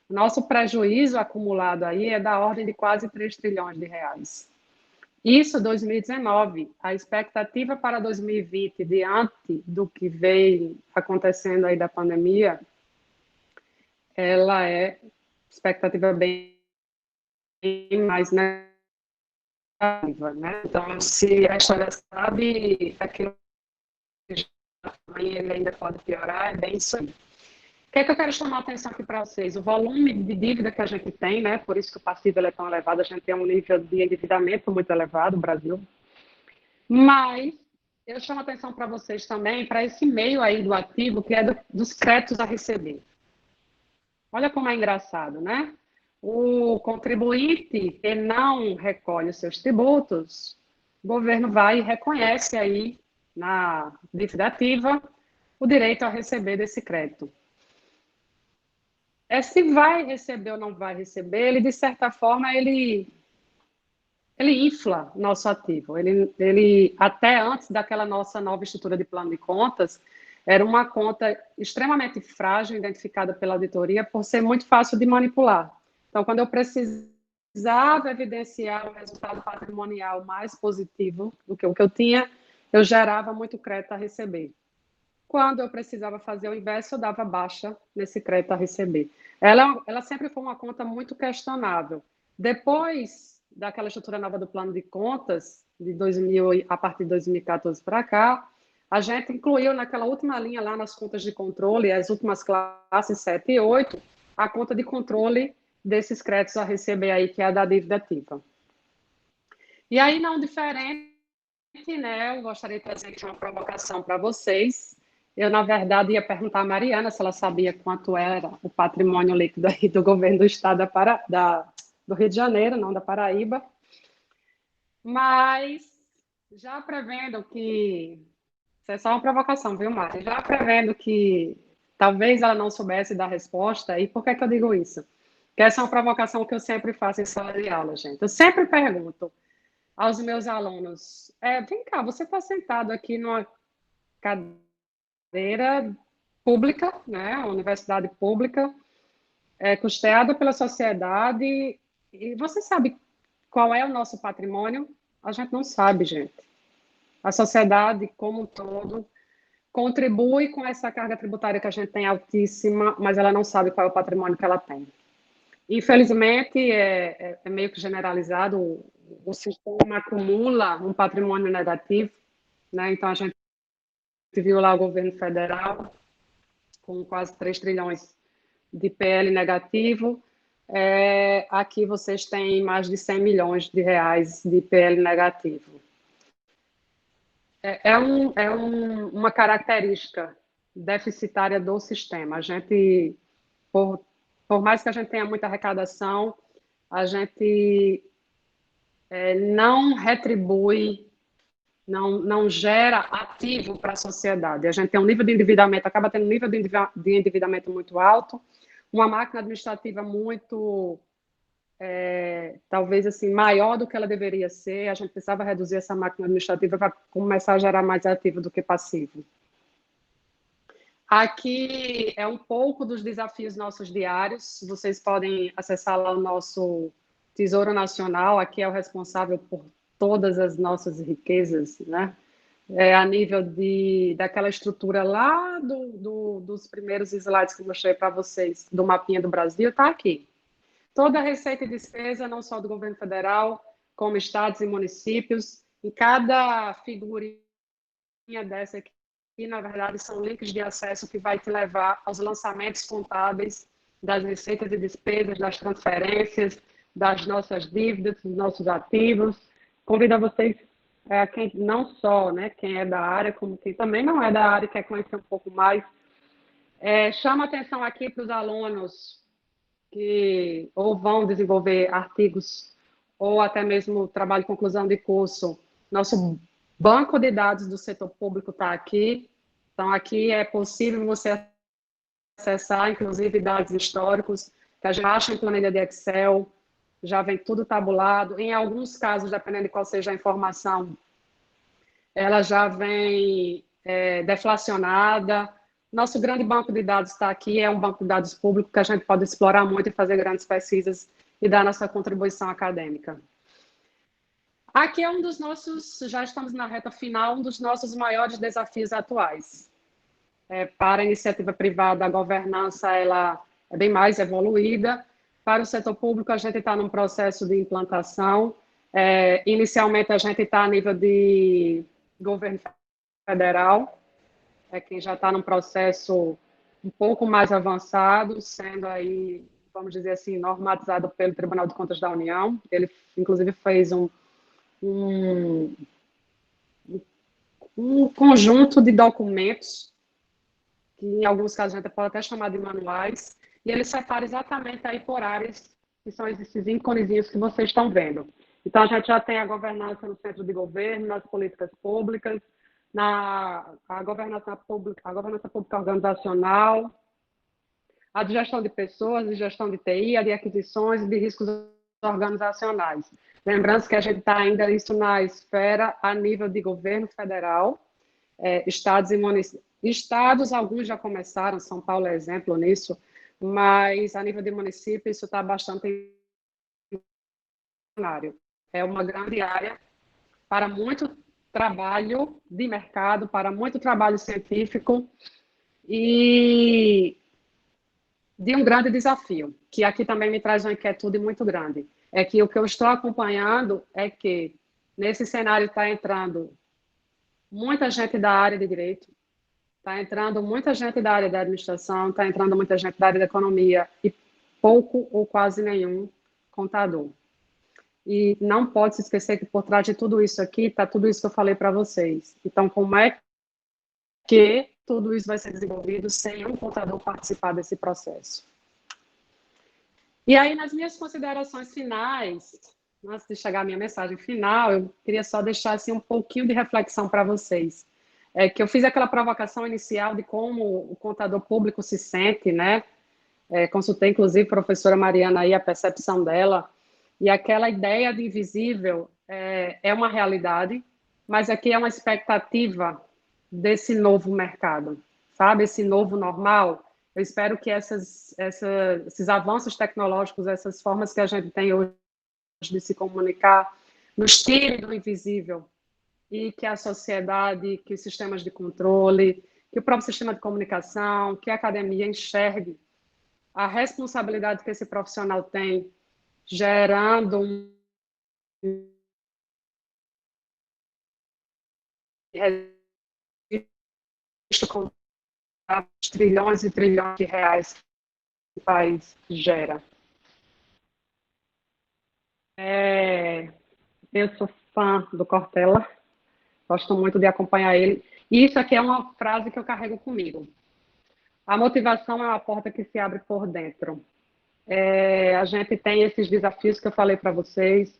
O nosso prejuízo acumulado aí é da ordem de quase 3 trilhões de reais. Isso 2019. A expectativa para 2020, diante do que veio acontecendo aí da pandemia, ela é expectativa bem mais negativa, né? Então, se a história sabe, aquilo que ele ainda pode piorar, é bem isso aí. que é que eu quero chamar a atenção aqui para vocês? O volume de dívida que a gente tem, né? Por isso que o passivo ele é tão elevado, a gente tem um nível de endividamento muito elevado no Brasil. Mas eu chamo a atenção para vocês também para esse meio aí do ativo, que é dos créditos a receber. Olha como é engraçado, né? O contribuinte que não recolhe os seus tributos, o governo vai e reconhece aí na dívida ativa o direito a receber desse crédito. Se vai receber ou não vai receber, ele, de certa forma, ele infla nosso ativo. Ele, até antes daquela nossa nova estrutura de plano de contas, era uma conta extremamente frágil, identificada pela auditoria, por ser muito fácil de manipular. Então, quando eu precisava evidenciar um resultado patrimonial mais positivo do que o que eu tinha, eu gerava muito crédito a receber. Quando eu precisava fazer o inverso, eu dava baixa nesse crédito a receber. Ela sempre foi uma conta muito questionável. Depois daquela estrutura nova do plano de contas, de 2000, a partir de 2014 para cá, a gente incluiu naquela última linha lá nas contas de controle, as últimas classes 7 e 8, a conta de controle desses créditos a receber aí, que é a da dívida ativa. E aí, não diferente, né, eu gostaria de trazer aqui uma provocação para vocês. Eu, na verdade, ia perguntar à Mariana se ela sabia quanto era o patrimônio líquido aí do governo do estado do Rio de Janeiro, não da Paraíba. Mas, já prevendo que... Isso é só uma provocação, viu, Mari? Já prevendo que talvez ela não soubesse dar resposta. E por que que eu digo isso? Porque essa é uma provocação que eu sempre faço em sala de aula, gente. Eu sempre pergunto aos meus alunos, vem cá, você está sentado aqui numa cadeira pública, né, universidade pública, custeada pela sociedade, e você sabe qual é o nosso patrimônio? A gente não sabe, gente. A sociedade, como um todo, contribui com essa carga tributária que a gente tem altíssima, mas ela não sabe qual é o patrimônio que ela tem. Infelizmente, é meio que generalizado, o sistema acumula um patrimônio negativo, né? Então, a gente viu lá o governo federal com quase 3 trilhões de PL negativo. Aqui vocês têm mais de 100 milhões de reais de PL negativo. Uma característica deficitária do sistema. A gente, por mais que a gente tenha muita arrecadação, a gente não retribui, não gera ativo para a sociedade. A gente tem um nível de endividamento, acaba tendo um nível de endividamento muito alto, uma máquina administrativa muito, talvez assim, maior do que ela deveria ser. A gente precisava reduzir essa máquina administrativa para começar a gerar mais ativo do que passivo. Aqui é um pouco dos desafios nossos diários. Vocês podem acessar lá o nosso Tesouro Nacional. Aqui é o responsável por todas as nossas riquezas, né? A nível daquela estrutura lá dos primeiros slides que eu mostrei para vocês, do mapinha do Brasil, está aqui. Toda a receita e despesa, não só do governo federal, como estados e municípios, em cada figurinha dessa aqui, na verdade, são links de acesso que vai te levar aos lançamentos contábeis das receitas e despesas, das transferências, das nossas dívidas, dos nossos ativos. Convido a vocês, quem não só, né, quem é da área, como quem também não é da área e quer conhecer um pouco mais, chama atenção aqui para os alunos que ou vão desenvolver artigos ou até mesmo trabalho de conclusão de curso. Nosso banco de dados do setor público está aqui. Então, aqui é possível você acessar, inclusive, dados históricos, que a gente acha em planilha de Excel, já vem tudo tabulado. Em alguns casos, dependendo de qual seja a informação, ela já vem deflacionada. Nosso grande banco de dados está aqui, é um banco de dados público que a gente pode explorar muito e fazer grandes pesquisas e dar nossa contribuição acadêmica. Aqui é um dos nossos, já estamos na reta final, um dos nossos maiores desafios atuais. Para a iniciativa privada, a governança ela é bem mais evoluída. Para o setor público, a gente está num processo de implantação. Inicialmente, a gente está a nível de governo federal, quem já está num processo um pouco mais avançado, sendo aí, vamos dizer assim, normatizado pelo Tribunal de Contas da União. Ele, inclusive, fez um, um conjunto de documentos, que em alguns casos a gente pode até chamar de manuais, e ele separa exatamente aí por áreas, que são esses íconezinhos que vocês estão vendo. Então, a gente já tem a governança no centro de governo, nas políticas públicas, a governança pública organizacional, a de gestão de pessoas, de gestão de TI, a de aquisições e de riscos organizacionais. Lembrando que a gente está ainda isso na esfera a nível de governo federal, estados e municípios. Estados, alguns já começaram, São Paulo é exemplo nisso, mas a nível de município isso está bastante cenário. É uma grande área para muito trabalho de mercado, para muito trabalho científico e de um grande desafio, que aqui também me traz uma inquietude muito grande. É que o que eu estou acompanhando é que nesse cenário está entrando muita gente da área de direito, está entrando muita gente da área da administração, está entrando muita gente da área da economia e pouco ou quase nenhum contador. E não pode se esquecer que por trás de tudo isso aqui está tudo isso que eu falei para vocês. Então, como é que tudo isso vai ser desenvolvido sem um contador participar desse processo? E aí, nas minhas considerações finais, antes de chegar à minha mensagem final, eu queria só deixar assim, um pouquinho de reflexão para vocês. Que eu fiz aquela provocação inicial de como o contador público se sente, né? Consultei, inclusive, a professora Mariana aí, a percepção dela, e aquela ideia de invisível é uma realidade, mas aqui é uma expectativa desse novo mercado, sabe? Esse novo normal. Eu espero que esses avanços tecnológicos, essas formas que a gente tem hoje de se comunicar, nos tire do invisível e que a sociedade, que os sistemas de controle, que o próprio sistema de comunicação, que a academia enxergue a responsabilidade que esse profissional tem, gerando um registro com trilhões e trilhões de reais que o país gera. Eu sou fã do Cortella, gosto muito de acompanhar ele. E isso aqui é uma frase que eu carrego comigo. A motivação é uma porta que se abre por dentro. A gente tem esses desafios que eu falei para vocês.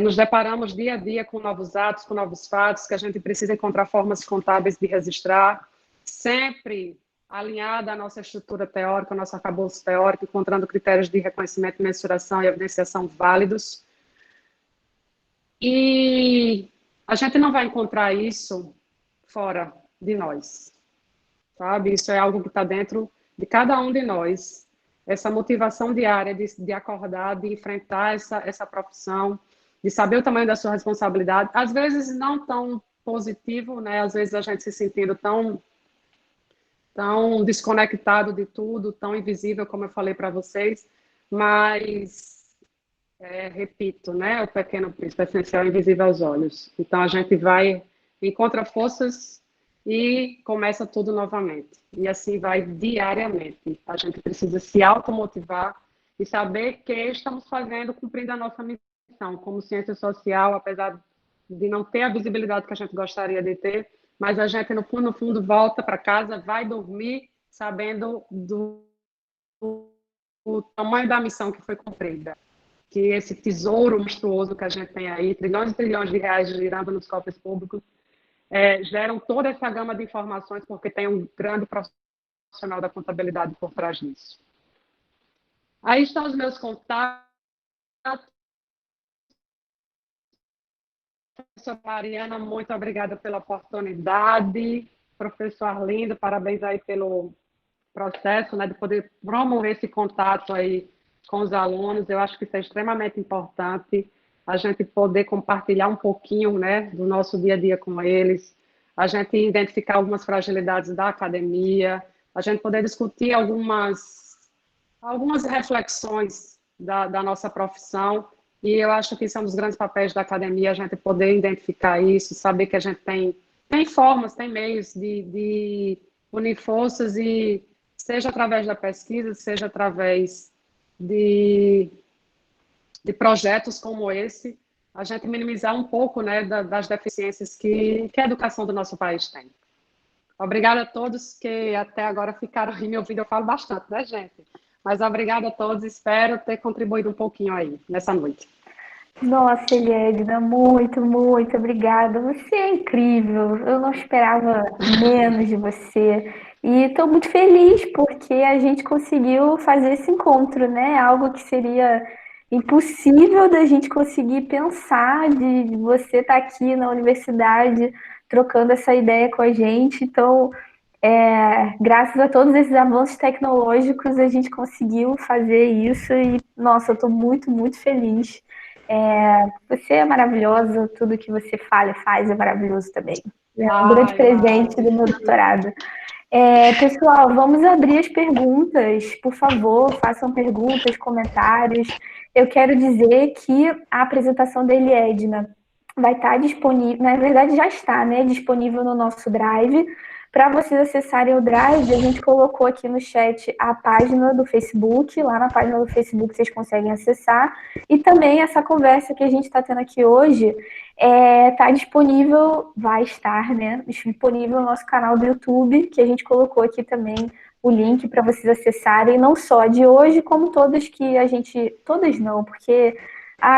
Nos deparamos dia a dia com novos atos, com novos fatos, que a gente precisa encontrar formas contábeis de registrar, sempre alinhada à nossa estrutura teórica, ao nosso arcabouço teórico, encontrando critérios de reconhecimento, mensuração e evidenciação válidos. E a gente não vai encontrar isso fora de nós, sabe? Isso é algo que está dentro de cada um de nós. Essa motivação diária de acordar, de enfrentar essa profissão, de saber o tamanho da sua responsabilidade, às vezes não tão positivo, né? Às vezes a gente se sentindo tão desconectado de tudo, tão invisível, como eu falei para vocês, mas, repito, né? O Pequeno Príncipe é essencial e invisível aos olhos. Então a gente vai, encontra forças e começa tudo novamente. E assim vai diariamente. A gente precisa se automotivar e saber que estamos fazendo, cumprindo a nossa missão como ciência social, apesar de não ter a visibilidade que a gente gostaria de ter, mas a gente, no fundo, volta para casa, vai dormir sabendo do tamanho da missão que foi cumprida. Que esse tesouro monstruoso que a gente tem aí, trilhões e trilhões de reais girando nos cofres públicos, geram toda essa gama de informações, porque tem um grande profissional da contabilidade por trás disso. Aí estão os meus contatos. Professora Mariana, muito obrigada pela oportunidade. Professor Arlindo, parabéns aí pelo processo, né, de poder promover esse contato aí com os alunos. Eu acho que isso é extremamente importante, a gente poder compartilhar um pouquinho, né, do nosso dia a dia com eles, a gente identificar algumas fragilidades da academia, a gente poder discutir algumas reflexões da nossa profissão. E eu acho que isso é um dos grandes papéis da academia, a gente poder identificar isso, saber que a gente tem formas, tem meios de unir forças e seja através da pesquisa, seja através de, de projetos como esse, a gente minimizar um pouco, né, das deficiências que a educação do nosso país tem. Obrigada a todos que até agora ficaram aí me ouvindo. Eu falo bastante, né, gente? Mas obrigada a todos. Espero ter contribuído um pouquinho aí nessa noite.
Nossa, Eliedna, muito, muito obrigada. Você é incrível. Eu não esperava menos de você. E estou muito feliz porque a gente conseguiu fazer esse encontro, né? Algo que seria impossível da gente conseguir pensar, de você estar aqui na universidade trocando essa ideia com a gente. Então, graças a todos esses avanços tecnológicos, a gente conseguiu fazer isso e, nossa, eu estou muito, muito feliz. Você é maravilhosa, tudo que você fala e faz é maravilhoso também. É um grande
Ai,
presente
Mari.
do meu doutorado. Pessoal, vamos abrir as perguntas. Por favor, façam perguntas, comentários. Eu quero dizer que a apresentação da Eliedna vai estar disponível, na verdade já está, né, disponível no nosso Drive. Para vocês acessarem o Drive, a gente colocou aqui no chat a página do Facebook. Lá na página do Facebook vocês conseguem acessar. E também essa conversa que a gente está tendo aqui hoje está disponível, vai estar, né, disponível no nosso canal do YouTube, que a gente colocou aqui também o link para vocês acessarem, não só de hoje, como todas que a gente... Todas não, porque...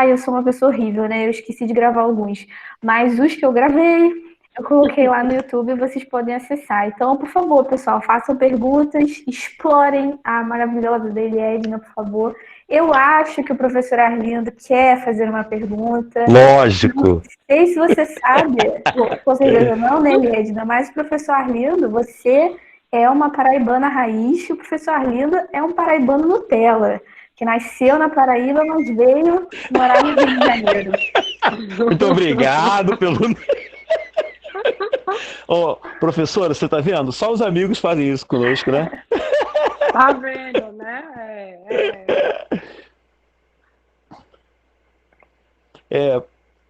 eu sou uma pessoa horrível, né? Eu esqueci de gravar alguns. Mas os que eu gravei, eu coloquei lá no YouTube e vocês podem acessar. Então, por favor, pessoal, façam perguntas, explorem a maravilhosa dele, Edna, por favor. Eu acho que o professor Arlindo quer fazer uma pergunta.
Lógico.
Não sei se você sabe, com certeza não, né, Edna? Mas o professor Arlindo, você é uma paraibana raiz e o professor Arlindo é um paraibano Nutella, que nasceu na Paraíba, mas veio morar no Rio de Janeiro.
Muito obrigado pelo... Professora, você tá vendo? Só os amigos fazem isso conosco, né?
Tá vendo, né?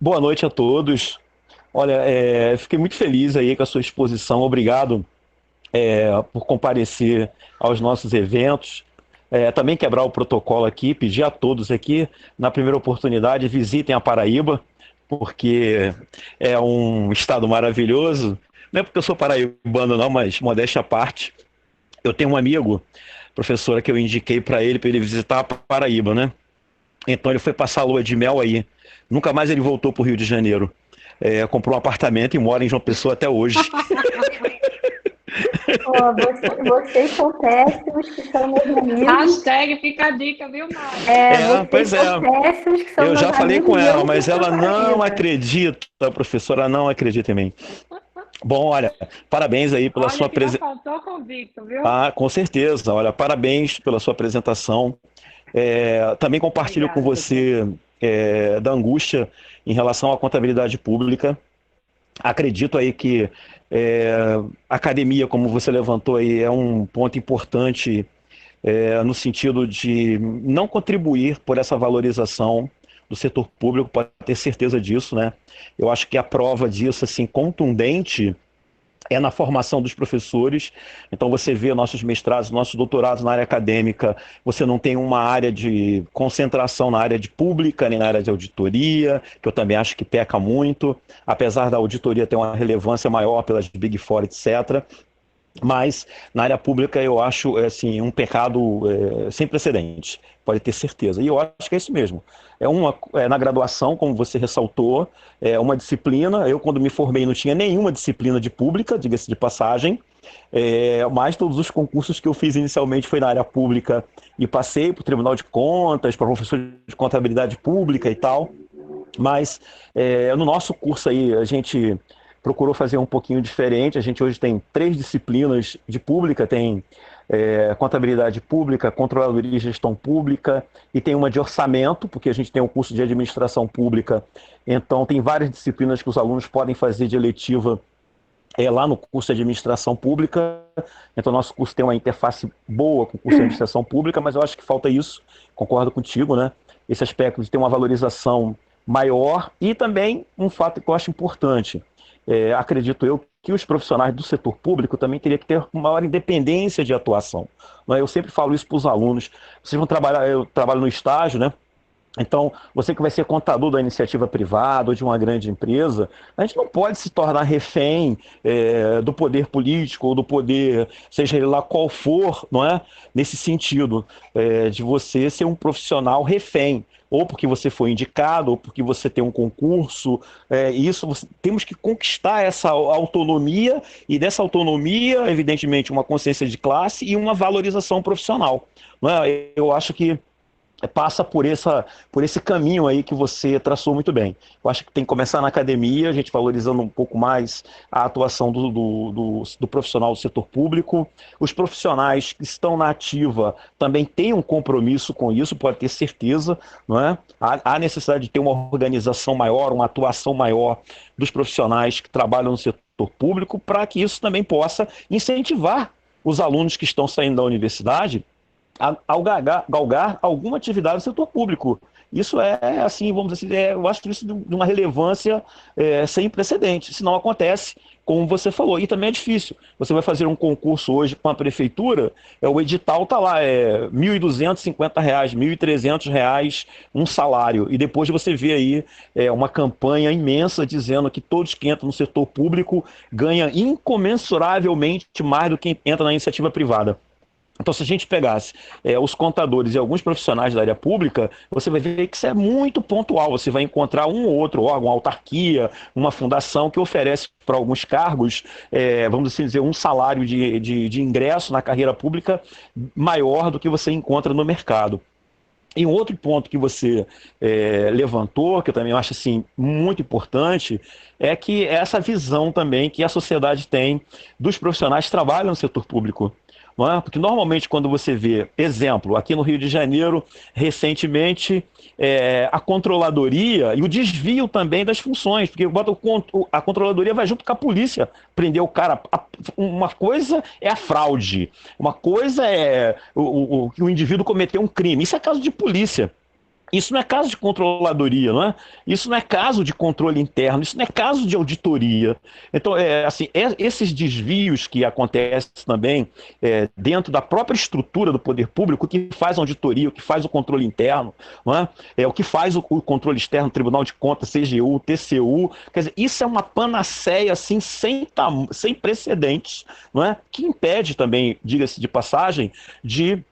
Boa noite a todos. Olha, fiquei muito feliz aí com a sua exposição. Obrigado por comparecer aos nossos eventos. Também quebrar o protocolo aqui, pedir a todos aqui, na primeira oportunidade, visitem a Paraíba, porque é um estado maravilhoso. Não é porque eu sou paraibano não, mas modéstia à parte. Eu tenho um amigo, professora, que eu indiquei para ele visitar a Paraíba, né? Então ele foi passar a lua de mel aí. Nunca mais ele voltou para o Rio de Janeiro. Comprou um apartamento e mora em João Pessoa até hoje.
Vocês são péssimos que são meus amigos.
Hashtag fica a dica, viu, Mari?
Vocês são péssimos que são
eu
meus
já falei
amigos,
com ela, mas ela
sou
não
Paraíba.
acredita, a professora não acredita em mim. Bom, olha, parabéns aí pela sua
apresentação. Olha que não faltou convicto, viu?
Com certeza. Olha, parabéns pela sua apresentação. Também compartilho com você da angústia em relação à contabilidade pública. Acredito aí que a academia, como você levantou aí, é um ponto importante no sentido de não contribuir por essa valorização do setor público, pode ter certeza disso, né? Eu acho que a prova disso, assim, contundente, é na formação dos professores. Então você vê nossos mestrados, nossos doutorados na área acadêmica, você não tem uma área de concentração na área de pública, nem na área de auditoria, que eu também acho que peca muito, apesar da auditoria ter uma relevância maior pelas Big Four, etc. Mas na área pública eu acho assim, um pecado sem precedentes, pode ter certeza. E eu acho que é isso mesmo. Na graduação, como você ressaltou, é uma disciplina. Eu, quando me formei, não tinha nenhuma disciplina de pública, diga-se de passagem. Mas todos os concursos que eu fiz inicialmente foi na área pública e passei para o Tribunal de Contas, para professor de contabilidade pública e tal. Mas no nosso curso aí, a gente procurou fazer um pouquinho diferente. A gente hoje tem 3 disciplinas de pública, tem contabilidade pública, controladoria e gestão pública, e tem uma de orçamento, porque a gente tem um curso de administração pública, então tem várias disciplinas que os alunos podem fazer de eletiva lá no curso de administração pública. Então nosso curso tem uma interface boa com o curso de administração pública, mas eu acho que falta isso, concordo contigo, né? Esse aspecto de ter uma valorização maior e também um fato que eu acho importante. Acredito eu que os profissionais do setor público também teriam que ter maior independência de atuação. Eu sempre falo isso para os alunos. Vocês vão trabalhar, eu trabalho no estágio, né? Então, você que vai ser contador da iniciativa privada ou de uma grande empresa, a gente não pode se tornar refém do poder político ou do poder, seja ele lá qual for, não é? Nesse sentido, de você ser um profissional refém, ou porque você foi indicado, ou porque você tem um concurso. Temos que conquistar essa autonomia, e dessa autonomia, evidentemente, uma consciência de classe e uma valorização profissional. Não é? Eu acho que passa por esse caminho aí que você traçou muito bem. Eu acho que tem que começar na academia, a gente valorizando um pouco mais a atuação do profissional do setor público. Os profissionais que estão na ativa também têm um compromisso com isso, pode ter certeza, não é? Há necessidade de ter uma organização maior, uma atuação maior dos profissionais que trabalham no setor público, para que isso também possa incentivar os alunos que estão saindo da universidade ao galgar alguma atividade do setor público. Isso assim, vamos dizer assim, eu acho isso de uma relevância sem precedentes. Se não acontece, como você falou, e também é difícil. Você vai fazer um concurso hoje com a prefeitura, o edital está lá, R$ 1.250, R$ 1.300 um salário, e depois você vê aí uma campanha imensa dizendo que todos que entram no setor público ganham incomensuravelmente mais do que entra na iniciativa privada. Então, se a gente pegasse os contadores e alguns profissionais da área pública, você vai ver que isso é muito pontual. Você vai encontrar um ou outro órgão, uma autarquia, uma fundação que oferece para alguns cargos, vamos assim dizer, um salário de ingresso na carreira pública maior do que você encontra no mercado. E um outro ponto que você levantou, que eu também acho assim, muito importante, é que essa visão também que a sociedade tem dos profissionais que trabalham no setor público. Não é? Porque normalmente quando você vê, exemplo, aqui no Rio de Janeiro, recentemente, a controladoria e o desvio também das funções, porque a controladoria vai junto com a polícia prender o cara. Uma coisa é a fraude, uma coisa é que o indivíduo cometeu um crime. Isso é caso de polícia. Isso não é caso de controladoria, não é? Isso não é caso de controle interno, isso não é caso de auditoria. Então, esses desvios que acontecem também dentro da própria estrutura do poder público, o que faz a auditoria, o que faz o controle interno, não é? O que faz o controle externo, Tribunal de Contas, CGU, TCU, quer dizer, isso é uma panaceia assim, sem precedentes, não é? Que impede também, diga-se de passagem, de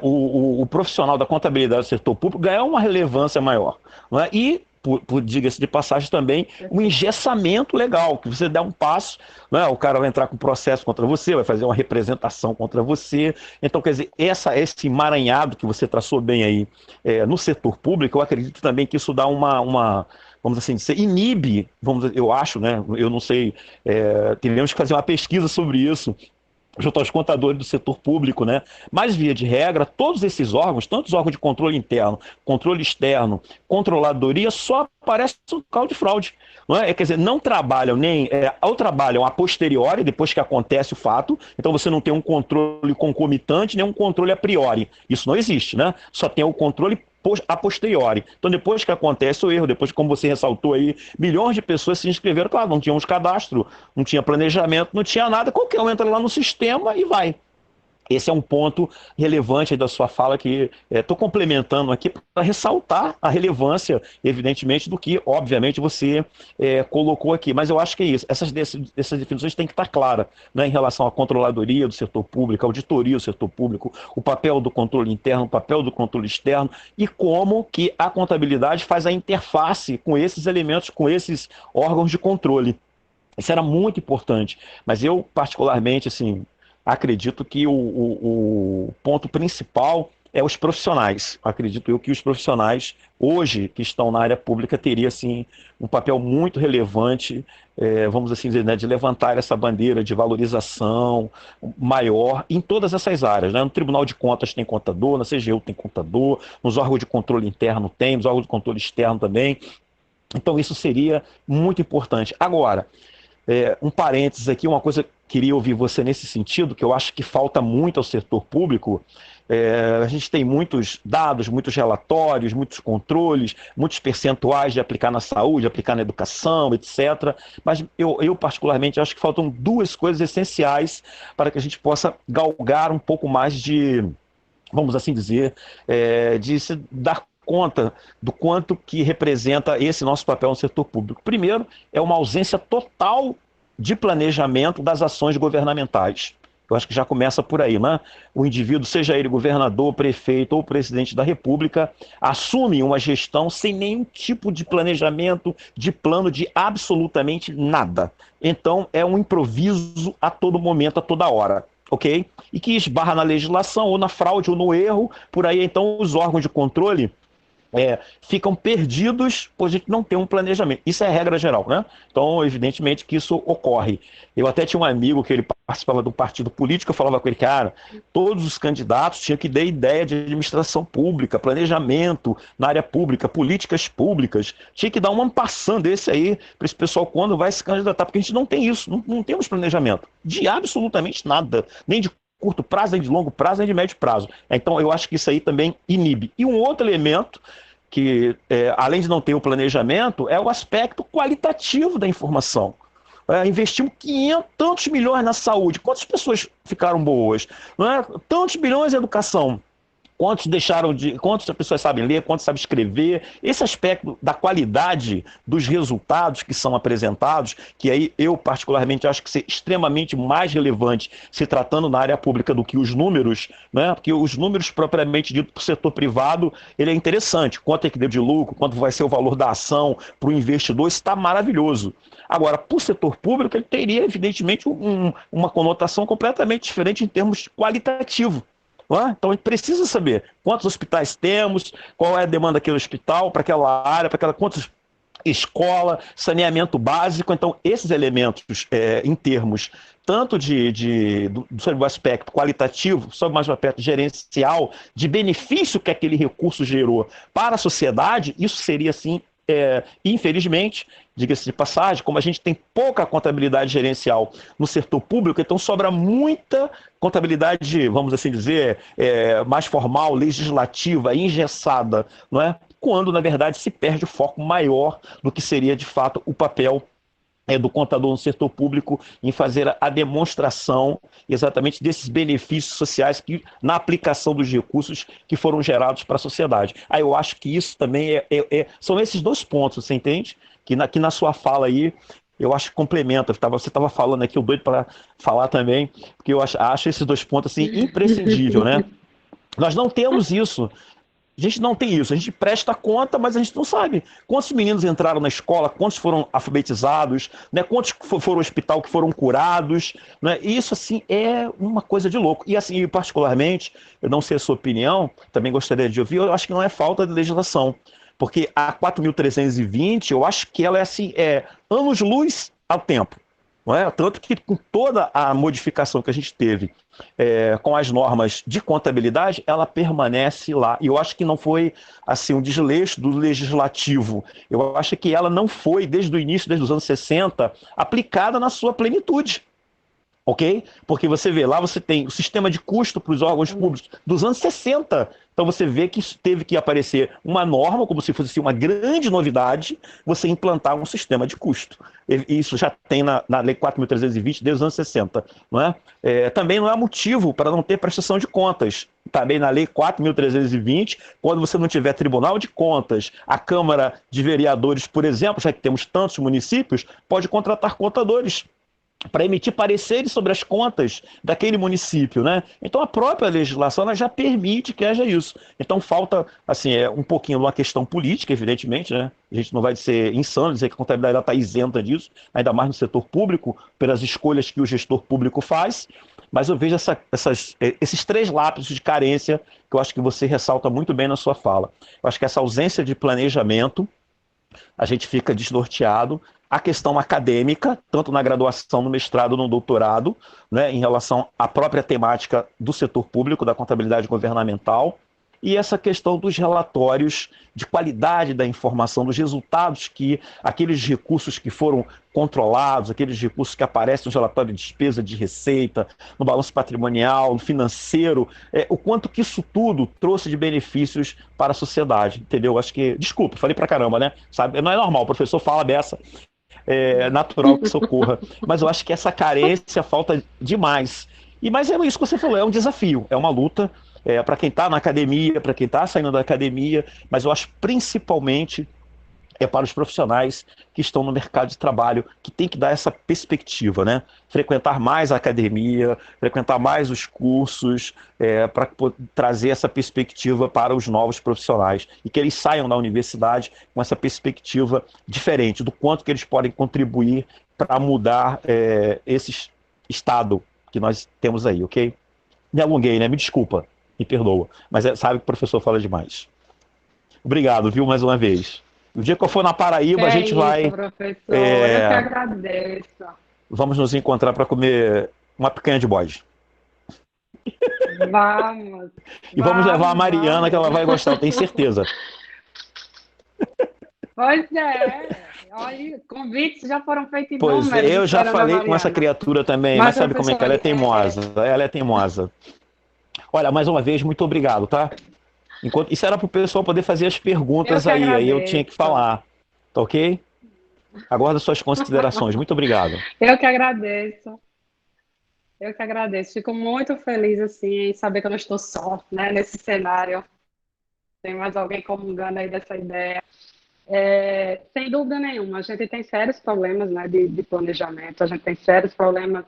o profissional da contabilidade do setor público ganhar uma relevância maior. Não é? E, diga-se de passagem também, um engessamento legal, que você dá um passo, não é? O cara vai entrar com processo contra você, vai fazer uma representação contra você. Então, quer dizer, esse emaranhado que você traçou bem aí no setor público, eu acredito também que isso dá vamos assim dizer, inibe, eu acho, né? Eu não sei, teremos que fazer uma pesquisa sobre isso, junto aos contadores do setor público, né? Mas, via de regra, todos esses órgãos, tanto os órgãos de controle interno, controle externo, controladoria, só aparece no local de fraude. Não é? Quer dizer, não trabalham ou trabalham a posteriori, depois que acontece o fato, então você não tem um controle concomitante, nem um controle a priori. Isso não existe, né? Só tem o controle a posteriori. Então, depois que acontece o erro, depois, como você ressaltou aí, milhões de pessoas se inscreveram, claro, não tinham os cadastros, não tinha planejamento, não tinha nada, qualquer um entra lá no sistema e vai. Esse é um ponto relevante da sua fala que estou complementando aqui para ressaltar a relevância, evidentemente, do que, obviamente, você colocou aqui. Mas eu acho que é isso. Essas definições têm que estar claras, né, em relação à controladoria do setor público, à auditoria do setor público, o papel do controle interno, o papel do controle externo e como que a contabilidade faz a interface com esses elementos, com esses órgãos de controle. Isso era muito importante. Mas eu, particularmente, assim, acredito que o ponto principal é os profissionais. Acredito eu que os profissionais, hoje, que estão na área pública, teriam, assim, um papel muito relevante, vamos assim dizer, né, de levantar essa bandeira de valorização maior em todas essas áreas. Né? No Tribunal de Contas tem contador, na CGU tem contador, nos órgãos de controle interno tem, nos órgãos de controle externo também. Então, isso seria muito importante. Agora, Um parênteses aqui, uma coisa que queria ouvir você nesse sentido, que eu acho que falta muito ao setor público. A gente tem muitos dados, muitos relatórios, muitos controles, muitos percentuais de aplicar na saúde, aplicar na educação, etc. Mas eu particularmente, acho que faltam duas coisas essenciais para que a gente possa galgar um pouco mais de, vamos assim dizer, de se dar conta do quanto que representa esse nosso papel no setor público. Primeiro, é uma ausência total de planejamento das ações governamentais. Eu acho que já começa por aí, né? O indivíduo, seja ele governador, prefeito ou presidente da República, assume uma gestão sem nenhum tipo de planejamento, de plano, de absolutamente nada. Então, é um improviso a todo momento, a toda hora. Ok? E que esbarra na legislação, ou na fraude, ou no erro. Por aí, então, os órgãos de controle ficam perdidos, pois a gente não tem um planejamento. Isso é a regra geral, né? Então, evidentemente que isso ocorre. Eu até tinha um amigo que ele participava de um partido político, eu falava com ele, cara, todos os candidatos tinham que dar ideia de administração pública, planejamento na área pública, políticas públicas, tinha que dar um passando desse aí para esse pessoal quando vai se candidatar, porque a gente não tem isso, não temos planejamento de absolutamente nada, nem de curto prazo, nem de longo prazo, nem de médio prazo. Então, eu acho que isso aí também inibe. E um outro elemento que, além de não ter o planejamento, é o aspecto qualitativo da informação. Investimos 500 tantos milhões na saúde. Quantas pessoas ficaram boas? Não é? Tantos bilhões em educação. Quantas pessoas sabem ler, quantas sabem escrever? Esse aspecto da qualidade dos resultados que são apresentados, que aí eu particularmente acho que é extremamente mais relevante se tratando na área pública do que os números, né? Porque os números propriamente dito para o setor privado, ele é interessante. Quanto é que deu de lucro, quanto vai ser o valor da ação para o investidor, isso está maravilhoso. Agora, para o setor público, ele teria evidentemente uma conotação completamente diferente em termos qualitativos. Então a gente precisa saber quantos hospitais temos, qual é a demanda daquele hospital, para aquela área, quantas escola, saneamento básico. Então esses elementos em termos tanto sobre o aspecto qualitativo, sobre mais o aspecto gerencial, de benefício que aquele recurso gerou para a sociedade, isso seria assim, infelizmente, diga-se de passagem, como a gente tem pouca contabilidade gerencial no setor público, então sobra muita contabilidade, vamos assim dizer, mais formal, legislativa, engessada, não é? Quando, na verdade, se perde o foco maior do que seria, de fato, o papel do contador no setor público em fazer a demonstração exatamente desses benefícios sociais que, na aplicação dos recursos que foram gerados para a sociedade. Aí eu acho que isso também são esses dois pontos, você entende? Que na sua fala aí, eu acho que complementa. Você estava falando aqui, eu doido para falar também, porque eu acho esses dois pontos assim, imprescindível, né? Nós não temos isso. A gente não tem isso, a gente presta conta, mas a gente não sabe quantos meninos entraram na escola, quantos foram alfabetizados, né? Quantos foram ao hospital que foram curados, né? E isso, assim, é uma coisa de louco. E, assim, particularmente, eu não sei a sua opinião, também gostaria de ouvir, eu acho que não é falta de legislação, porque a 4.320, eu acho que ela é, assim, anos-luz ao tempo. Não é? Tanto que com toda a modificação que a gente teve com as normas de contabilidade, ela permanece lá. E eu acho que não foi assim um desleixo do legislativo. Eu acho que ela não foi, desde o início, desde os anos 60, aplicada na sua plenitude. Ok? Porque você vê, lá você tem o sistema de custo para os órgãos públicos dos anos 60. Então você vê que teve que aparecer uma norma, como se fosse uma grande novidade, você implantar um sistema de custo. Isso já tem na Lei 4.320 desde os anos 60. Não é? Também não há motivo para não ter prestação de contas. Também na Lei 4.320, quando você não tiver Tribunal de Contas, a Câmara de Vereadores, por exemplo, já que temos tantos municípios, pode contratar contadores para emitir pareceres sobre as contas daquele município, né? Então a própria legislação ela já permite que haja isso. Então falta, assim, um pouquinho uma questão política, evidentemente, né? A gente não vai ser insano dizer que a contabilidade está isenta disso, ainda mais no setor público, pelas escolhas que o gestor público faz, mas eu vejo esses três lapsos de carência que eu acho que você ressalta muito bem na sua fala. Eu acho que essa ausência de planejamento, a gente fica desnorteado. A questão acadêmica, tanto na graduação, no mestrado, no doutorado, né, em relação à própria temática do setor público, da contabilidade governamental. e essa questão dos relatórios de qualidade da informação, dos resultados que aqueles recursos que foram controlados, aqueles recursos que aparecem no relatório de despesa, de receita, no balanço patrimonial, no financeiro, o quanto que isso tudo trouxe de benefícios para a sociedade, entendeu? Acho que, desculpa, falei pra caramba, né? Sabe? Não é normal, o professor fala dessa, é natural que isso ocorra, mas eu acho que essa carência falta demais. Mas é isso que você falou, é um desafio, é uma luta, para quem está na academia, para quem está saindo da academia, mas eu acho principalmente para os profissionais que estão no mercado de trabalho, que tem que dar essa perspectiva, né? Frequentar mais a academia, frequentar mais os cursos, para trazer essa perspectiva para os novos profissionais e que eles saiam da universidade com essa perspectiva diferente do quanto que eles podem contribuir para mudar esse estado que nós temos aí, ok? Me alonguei, né? Me desculpa, me perdoa, mas sabe que o professor fala demais. Obrigado, viu, mais uma vez. O dia que eu for na Paraíba, a gente
isso,
vai.
professor. Eu que agradeço.
Vamos nos encontrar para comer uma picanha de bode.
Vamos.
E vamos levar a Mariana, que ela vai gostar, eu tenho certeza.
Pois é. Olha, convites já foram feitos em
Pois
números.
eu já falei com
Mariana.
essa criatura também, mas sabe como é que ela é teimosa? Ela é teimosa. Olha, mais uma vez, muito obrigado, tá? Isso era para o pessoal poder fazer as perguntas aí eu tinha que falar. Tá ok? Aguardo suas considerações. Muito obrigado.
Eu que agradeço. Eu que agradeço. Fico muito feliz assim, em saber que eu não estou só, né, nesse cenário. Tem mais alguém comungando aí dessa ideia. Sem dúvida nenhuma, a gente tem sérios problemas, né, de planejamento, a gente tem sérios problemas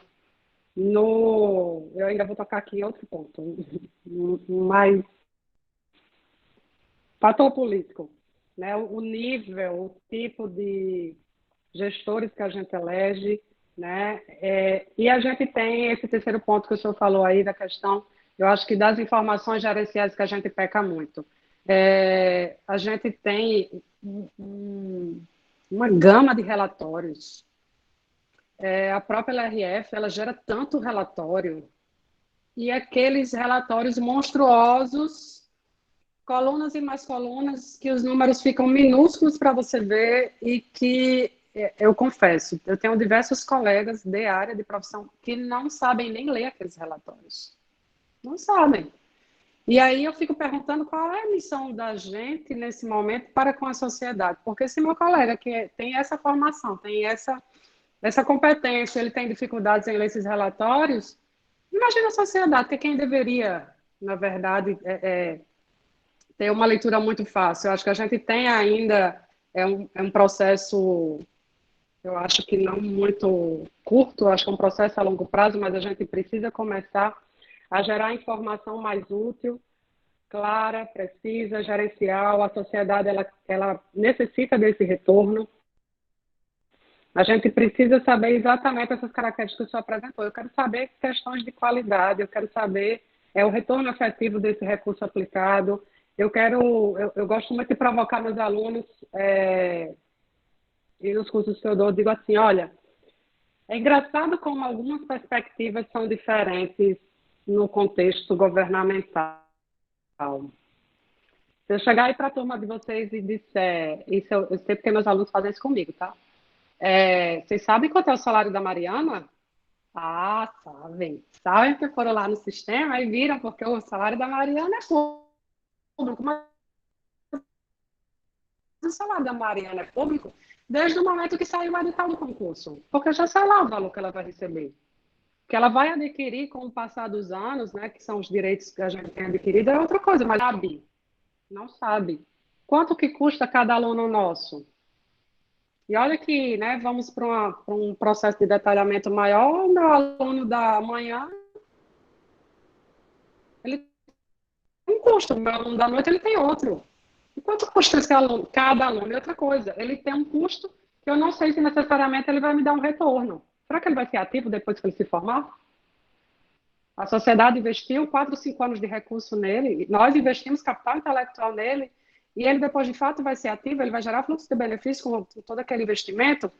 no... Eu ainda vou tocar aqui em outro ponto, mas fator político, né, o nível, o tipo de gestores que a gente elege, né, e a gente tem esse terceiro ponto que o senhor falou aí da questão, eu acho que das informações gerenciais que a gente peca muito. A gente tem uma gama de relatórios. A própria LRF, ela gera tanto relatório, e aqueles relatórios monstruosos, colunas e mais colunas, que os números ficam minúsculos para você ver, e que, eu confesso, eu tenho diversos colegas de área de profissão que não sabem nem ler aqueles relatórios. Não sabem. E aí eu fico perguntando qual é a missão da gente nesse momento para com a sociedade. Porque se meu colega que tem essa formação, tem essa competência, ele tem dificuldades em ler esses relatórios, imagina a sociedade, que quem deveria, na verdade, ter uma leitura muito fácil. Eu acho que a gente tem ainda, um processo, eu acho que não muito curto, acho que é um processo a longo prazo, mas a gente precisa começar a gerar informação mais útil, clara, precisa, gerencial. A sociedade ela necessita desse retorno. A gente precisa saber exatamente essas características que o senhor apresentou. Eu quero saber questões de qualidade, eu quero saber o retorno efetivo desse recurso aplicado. Eu gosto muito de provocar meus alunos, e nos cursos que eu dou, eu digo assim, olha, é engraçado como algumas perspectivas são diferentes no contexto governamental. Se eu chegar aí para a turma de vocês e disser, isso eu sei porque meus alunos fazem isso comigo, tá? Vocês sabem quanto é o salário da Mariana? Ah, sabem. Sabem que foram lá no sistema e viram, porque o salário da Mariana é público. Mas o salário da Mariana é público desde o momento que saiu o edital do concurso. Porque já sei lá o valor que ela vai receber. Que ela vai adquirir com o passar dos anos, né, que são os direitos que a gente tem adquirido, é outra coisa, mas sabe, não sabe. Quanto que custa cada aluno nosso? E olha que, né, vamos para um processo de detalhamento maior, o meu aluno da manhã, ele tem um custo, o meu aluno da noite, ele tem outro. E quanto custa esse aluno, cada aluno? E outra coisa, ele tem um custo que eu não sei se necessariamente ele vai me dar um retorno. Será que ele vai ser ativo depois que ele se formar? A sociedade investiu 4 ou 5 anos de recurso nele, nós investimos capital intelectual nele, e ele depois de fato vai ser ativo, ele vai gerar fluxo de benefício com todo aquele investimento.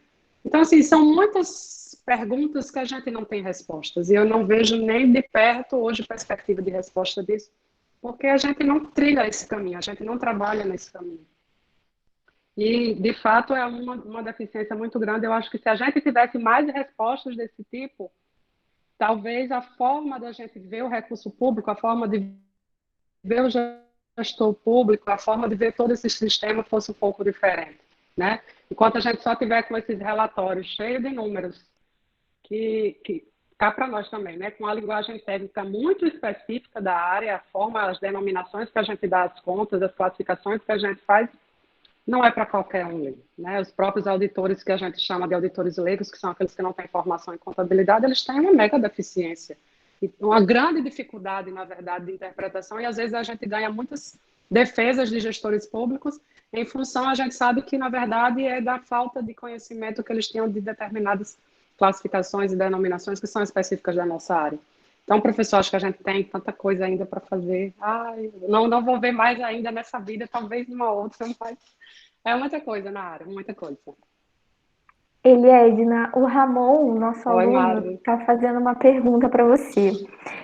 Então, assim, são muitas perguntas que a gente não tem respostas, e eu não vejo nem de perto hoje perspectiva de resposta disso. porque a gente não trilha esse caminho, a gente não trabalha nesse caminho. E, de fato, é uma deficiência muito grande. Eu acho que se a gente tivesse mais respostas desse tipo, talvez a forma da gente ver o recurso público, a forma de ver o gestor público, a forma de ver todo esse sistema fosse um pouco diferente, né? Enquanto a gente só tiver com esses relatórios cheios de números, que cá para nós também, né? Com a linguagem técnica muito específica da área, a forma, as denominações que a gente dá às contas, as classificações que a gente faz, não é para qualquer um ler, né? Os próprios auditores que a gente chama de auditores leigos, que são aqueles que não têm formação em contabilidade, eles têm uma mega deficiência, uma grande dificuldade, na verdade, de interpretação, e às vezes a gente ganha muitas defesas de gestores públicos em função, a gente sabe que, na verdade, é da falta de conhecimento que eles tinham de determinadas classificações e denominações que são específicas da nossa área. Então, professor, acho que a gente tem tanta coisa ainda para fazer. Ai, não vou ver mais ainda nessa vida, talvez numa outra, mas é muita coisa na área, muita coisa.
Eliedna, o Ramon, nosso
Oi,
aluno,
Mari.
está fazendo uma pergunta para você.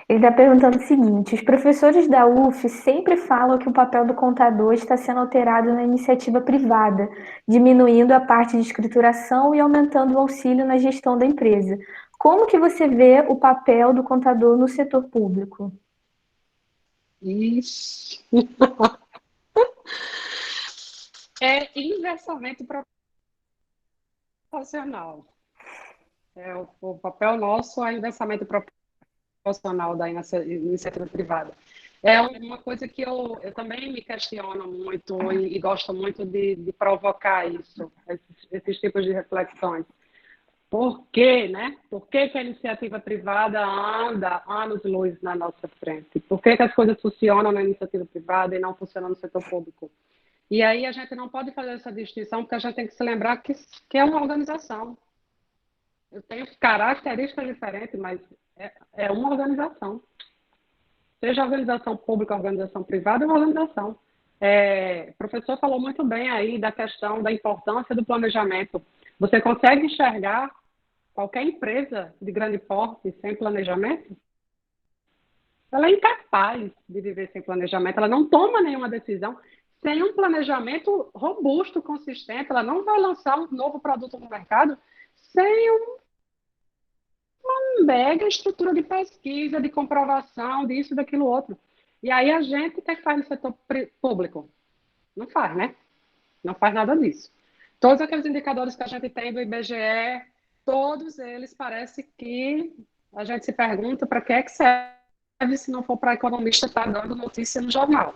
Ele está perguntando o seguinte: os professores da UF sempre falam que o papel do contador está sendo alterado na iniciativa privada, diminuindo a parte de escrituração e aumentando o auxílio na gestão da empresa. Como que você vê o papel do contador no setor público?
Isso. É inversamente proporcional. O papel nosso é inversamente proporcional da iniciativa privada. É uma coisa que eu também me questiono muito e gosto muito de provocar isso, esses tipos de reflexões. Por quê, né? Por que que a iniciativa privada anda anos-luz na nossa frente? Por que que as coisas funcionam na iniciativa privada e não funcionam no setor público? E aí a gente não pode fazer essa distinção, porque a gente tem que se lembrar que é uma organização. Eu tenho características diferentes, mas é uma organização. Seja organização pública, organização privada, é uma organização. O professor falou muito bem aí da questão da importância do planejamento. Você consegue enxergar qualquer empresa de grande porte sem planejamento? Ela é incapaz de viver sem planejamento, ela não toma nenhuma decisão sem um planejamento robusto, consistente, ela não vai lançar um novo produto no mercado sem uma mega estrutura de pesquisa, de comprovação, disso, daquilo, outro. E aí a gente que faz no setor público? Não faz, né? Não faz nada disso. Todos aqueles indicadores que a gente tem do IBGE, todos eles parece que a gente se pergunta para que é que serve se não for para economista estar dando notícia no jornal.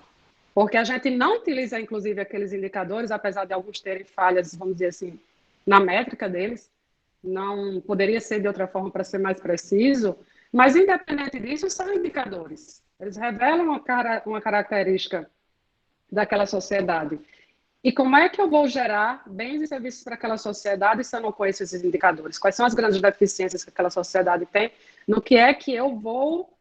Porque a gente não utiliza, inclusive, aqueles indicadores, apesar de alguns terem falhas, vamos dizer assim, na métrica deles, não poderia ser de outra forma para ser mais preciso, mas independente disso, são indicadores. Eles revelam uma característica daquela sociedade. E como é que eu vou gerar bens e serviços para aquela sociedade se eu não conheço esses indicadores? Quais são as grandes deficiências que aquela sociedade tem? No que é que eu vou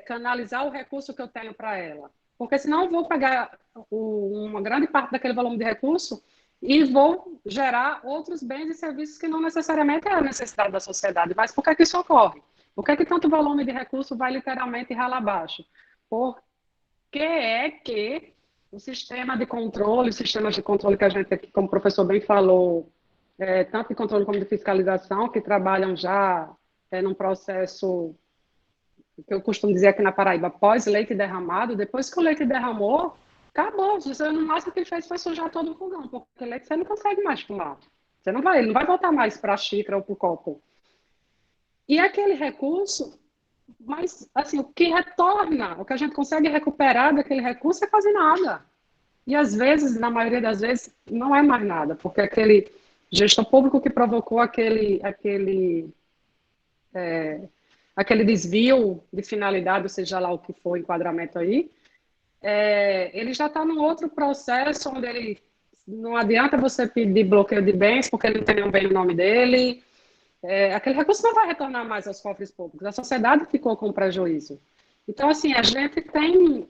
canalizar o recurso que eu tenho para ela? Porque senão eu vou pegar uma grande parte daquele volume de recurso e vou gerar outros bens e serviços que não necessariamente é a necessidade da sociedade. Mas por que que isso ocorre? Por que que tanto volume de recurso vai literalmente rala abaixo? Porque é que o sistema de controle, os sistemas de controle que a gente aqui, como o professor bem falou, tanto de controle como de fiscalização, que trabalham já num processo que eu costumo dizer aqui na Paraíba, pós-leite derramado, depois que o leite derramou, acabou. Você, no máximo que ele fez foi sujar todo o fogão, porque leite você não consegue mais tomar. Ele não vai voltar mais para a xícara ou para o copo. E aquele recurso, mas assim, o que retorna, o que a gente consegue recuperar daquele recurso é quase nada. E às vezes, na maioria das vezes, não é mais nada, porque aquele gestor público que provocou aquele desvio de finalidade, ou seja lá o que for o enquadramento aí, ele já está num outro processo onde ele não adianta você pedir bloqueio de bens porque ele não tem nenhum bem no nome dele. Aquele recurso não vai retornar mais aos cofres públicos. A sociedade ficou com prejuízo. Então, assim, a gente tem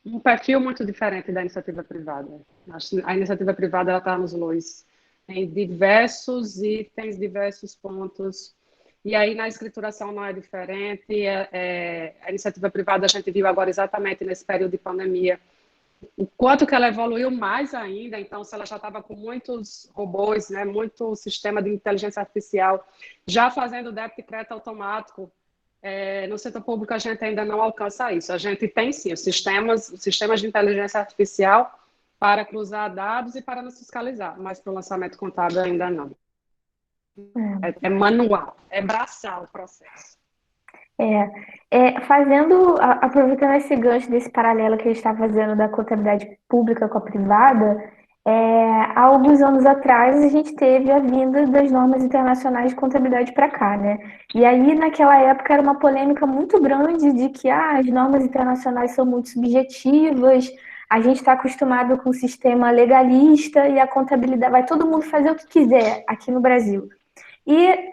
um perfil muito diferente da iniciativa privada. A iniciativa privada está nos luz em diversos itens, diversos pontos. E aí, na escrituração não é diferente. A iniciativa privada, a gente viu agora exatamente nesse período de pandemia, o quanto que ela evoluiu mais ainda. Então, se ela já estava com muitos robôs, né, muito sistema de inteligência artificial, já fazendo débito e crédito automático, no setor público a gente ainda não alcança isso. A gente tem, sim, os sistemas de inteligência artificial para cruzar dados e para nos fiscalizar, mas para o lançamento contábil ainda não. É manual, é braçal o processo.
Aproveitando esse gancho desse paralelo que a gente está fazendo da contabilidade pública com a privada, há alguns anos atrás a gente teve a vinda das normas internacionais de contabilidade para cá, né? E aí, naquela época, era uma polêmica muito grande de que as normas internacionais são muito subjetivas, a gente está acostumado com o sistema legalista e a contabilidade, vai todo mundo fazer o que quiser aqui no Brasil. E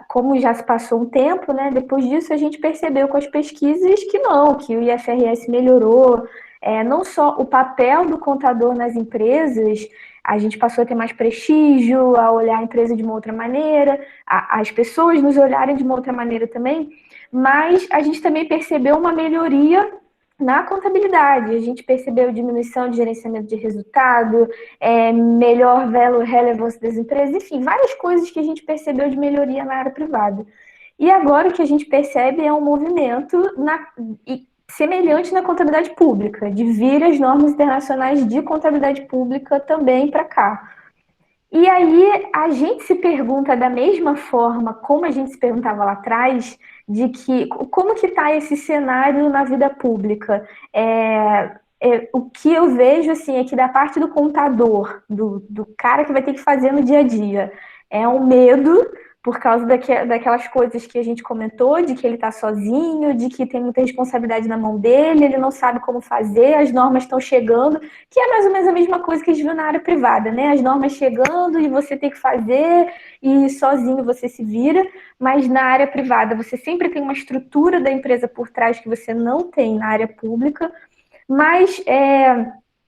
como já se passou um tempo, né, depois disso a gente percebeu com as pesquisas que não, que o IFRS melhorou, não só o papel do contador nas empresas, a gente passou a ter mais prestígio, a olhar a empresa de uma outra maneira, as pessoas nos olharem de uma outra maneira também, mas a gente também percebeu uma melhoria na contabilidade. A gente percebeu diminuição de gerenciamento de resultado, melhor value relevance das empresas, enfim, várias coisas que a gente percebeu de melhoria na área privada. E agora o que a gente percebe é um movimento semelhante na contabilidade pública, de vir as normas internacionais de contabilidade pública também para cá. E aí a gente se pergunta da mesma forma como a gente se perguntava lá atrás, de que como que está esse cenário na vida pública? O que eu vejo assim, é que da parte do contador, do cara que vai ter que fazer no dia a dia, é um medo por causa daquelas coisas que a gente comentou, de que ele está sozinho, de que tem muita responsabilidade na mão dele, ele não sabe como fazer, as normas estão chegando, que é mais ou menos a mesma coisa que a gente viu na área privada, né? As normas chegando e você tem que fazer e sozinho você se vira, mas na área privada você sempre tem uma estrutura da empresa por trás que você não tem na área pública, mas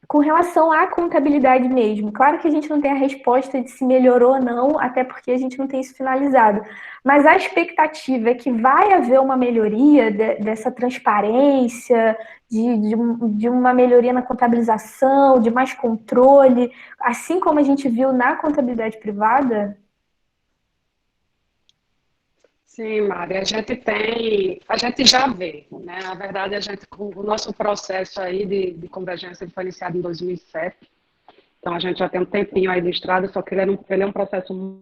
com relação à contabilidade mesmo, claro que a gente não tem a resposta de se melhorou ou não, até porque a gente não tem isso finalizado. Mas a expectativa é que vai haver uma melhoria dessa transparência, de uma melhoria na contabilização, de mais controle, assim como a gente viu na contabilidade privada?
Sim, Mari, a gente já vê, né? Na verdade, o nosso processo aí de convergência foi iniciado em 2007, então a gente já tem um tempinho aí de estrada, só que ele é um processo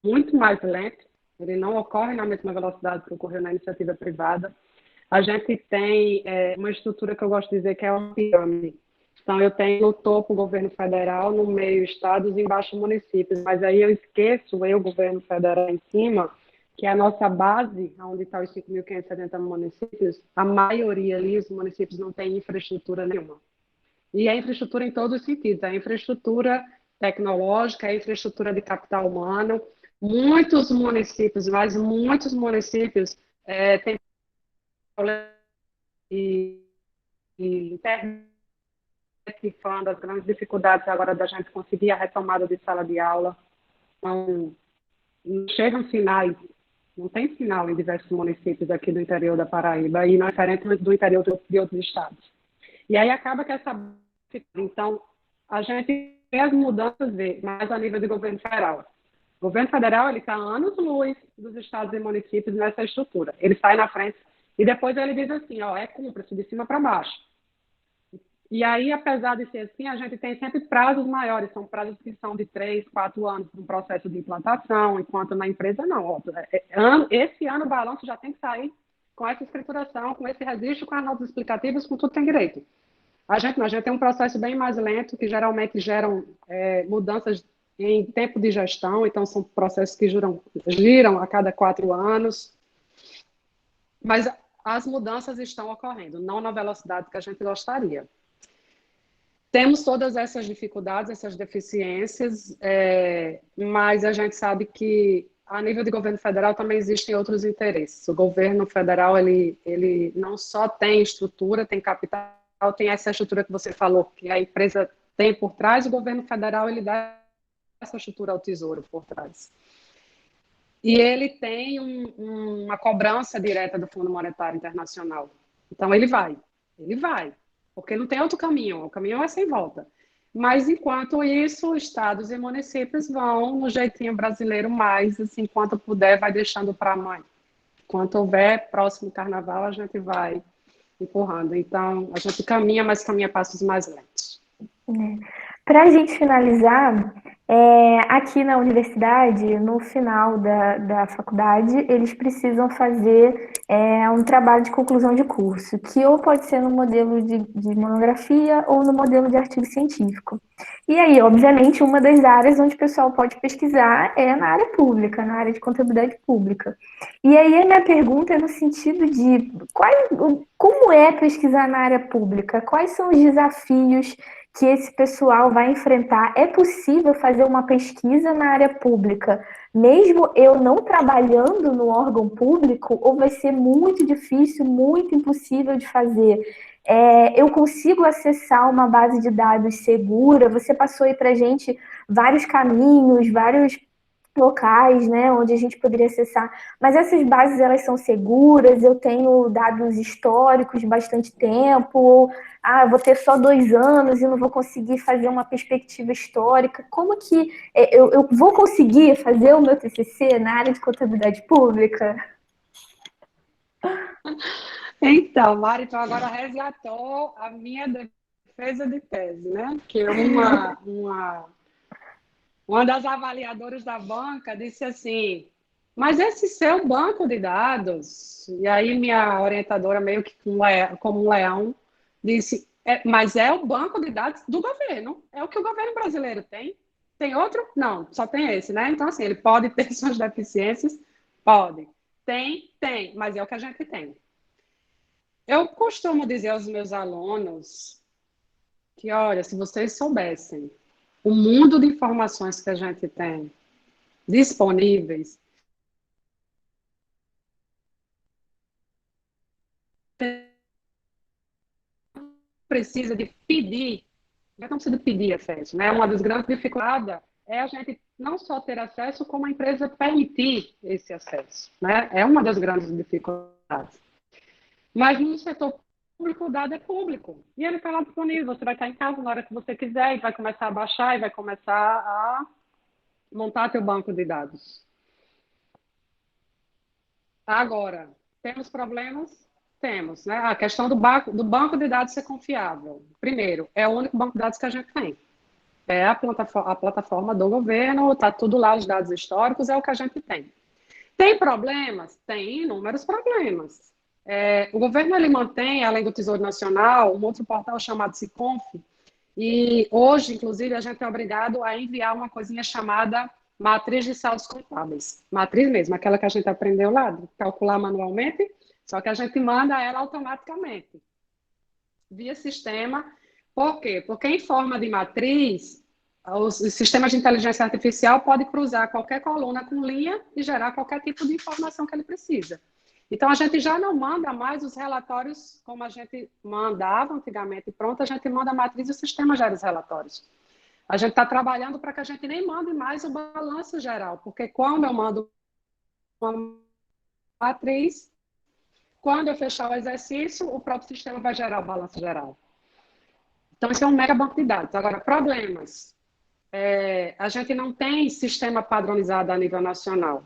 muito mais lento, ele não ocorre na mesma velocidade que ocorreu na iniciativa privada. A gente tem uma estrutura que eu gosto de dizer que é uma pirâmide. Então, eu tenho no topo o governo federal, no meio estados e embaixo municípios, mas aí eu esqueço, governo federal em cima, que é a nossa base, onde está os 5.570 municípios, a maioria ali, os municípios não tem infraestrutura nenhuma. E a infraestrutura em todos os sentidos, a infraestrutura tecnológica, a infraestrutura de capital humano. Muitos municípios, mas muitos municípios têm problema de internet, que foi uma das grandes dificuldades agora da gente conseguir a retomada de sala de aula. Então, não chegam finais. Não tem sinal em diversos municípios aqui do interior da Paraíba e não é diferente do interior de outros estados. E aí acaba que essa... Então, a gente vê as mudanças, mais a nível de governo federal. O governo federal está anos-luz dos estados e municípios nessa estrutura. Ele sai na frente e depois ele diz assim, cumpra-se de cima para baixo. E aí, apesar de ser assim, a gente tem sempre prazos maiores, são prazos que são de 3, 4 anos para um processo de implantação, enquanto na empresa não. Esse ano o balanço já tem que sair com essa escrituração, com esse registro, com as notas explicativas, com tudo que tem direito. A gente tem um processo bem mais lento, que geralmente geram mudanças em tempo de gestão, então são processos que giram a cada 4 anos. Mas as mudanças estão ocorrendo, não na velocidade que a gente gostaria. Temos todas essas dificuldades, essas deficiências, mas a gente sabe que, a nível de governo federal, também existem outros interesses. O governo federal, ele não só tem estrutura, tem capital, tem essa estrutura que você falou, que a empresa tem por trás, o governo federal ele dá essa estrutura ao tesouro por trás. E ele tem uma cobrança direta do Fundo Monetário Internacional. Então, ele vai, porque não tem outro caminho, o caminho é sem volta. Mas, enquanto isso, estados e municípios vão no jeitinho brasileiro mais, assim, enquanto puder, vai deixando para a mãe. Quando houver próximo carnaval, a gente vai empurrando. Então, a gente caminha, mas caminha a passos mais lentos.
Para a gente finalizar, aqui na universidade, no final da faculdade, eles precisam fazer um trabalho de conclusão de curso, que ou pode ser no modelo de monografia ou no modelo de artigo científico. E aí, obviamente, uma das áreas onde o pessoal pode pesquisar é na área pública, na área de contabilidade pública. E aí a minha pergunta é no sentido de como é pesquisar na área pública? Quais são os desafios que esse pessoal vai enfrentar? É possível fazer uma pesquisa na área pública, mesmo eu não trabalhando no órgão público, ou vai ser muito difícil, muito impossível de fazer? Eu consigo acessar uma base de dados segura? Você passou aí para a gente vários caminhos, vários locais, né, onde a gente poderia acessar, mas essas bases, elas são seguras? Eu tenho dados históricos de bastante tempo, ou vou ter só 2 anos e não vou conseguir fazer uma perspectiva histórica? Como que eu vou conseguir fazer o meu TCC na área de contabilidade pública?
Então, Mari, então agora resgatou a minha defesa de tese, né? Que uma das avaliadoras da banca disse assim: mas esse seu banco de dados, e aí minha orientadora, meio que como um leão, disse: mas é o banco de dados do governo, é o que o governo brasileiro tem. Tem outro? Não, só tem esse, né? Então, assim, ele pode ter suas deficiências? Pode. Tem, mas é o que a gente tem. Eu costumo dizer aos meus alunos que, olha, se vocês soubessem o mundo de informações que a gente tem disponíveis, precisa de pedir, não precisa de pedir acesso, né? Uma das grandes dificuldades é a gente não só ter acesso, como a empresa permitir esse acesso, né? É uma das grandes dificuldades. Mas no setor público, o dado é público. E ele está lá disponível. Você vai estar em casa na hora que você quiser e vai começar a baixar e vai começar a montar seu banco de dados. Agora, temos problemas? Temos, né? A questão do banco de dados ser confiável. Primeiro, é o único banco de dados que a gente tem. É a plataforma do governo, está tudo lá, os dados históricos, é o que a gente tem. Tem problemas? Tem inúmeros problemas. O governo ele mantém, além do Tesouro Nacional, um outro portal chamado Siconf, e hoje, inclusive, a gente é obrigado a enviar uma coisinha chamada matriz de saldos contábeis. Matriz mesmo, aquela que a gente aprendeu lá, de calcular manualmente, só que a gente manda ela automaticamente, via sistema. Por quê? Porque em forma de matriz, o sistema de inteligência artificial pode cruzar qualquer coluna com linha e gerar qualquer tipo de informação que ele precisa. Então, a gente já não manda mais os relatórios como a gente mandava antigamente. Pronto, a gente manda a matriz e o sistema gera os relatórios. A gente está trabalhando para que a gente nem mande mais o balanço geral, porque quando eu mando uma matriz, quando eu fechar o exercício, o próprio sistema vai gerar o balanço geral. Então, isso é um mega banco de dados. Agora, problemas. A gente não tem sistema padronizado a nível nacional.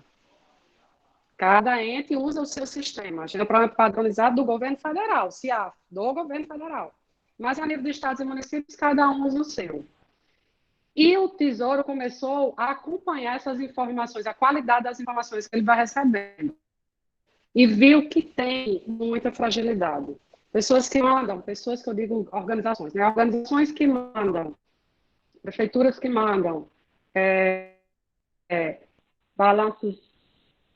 Cada ente usa o seu sistema. A gente tem um programa padronizado do governo federal, CIAF, do governo federal. Mas a nível de estados e municípios, cada um usa o seu. E o Tesouro começou a acompanhar essas informações, a qualidade das informações que ele vai recebendo. E viu que tem muita fragilidade. Pessoas que eu digo organizações, né? Organizações que mandam, prefeituras que mandam balanços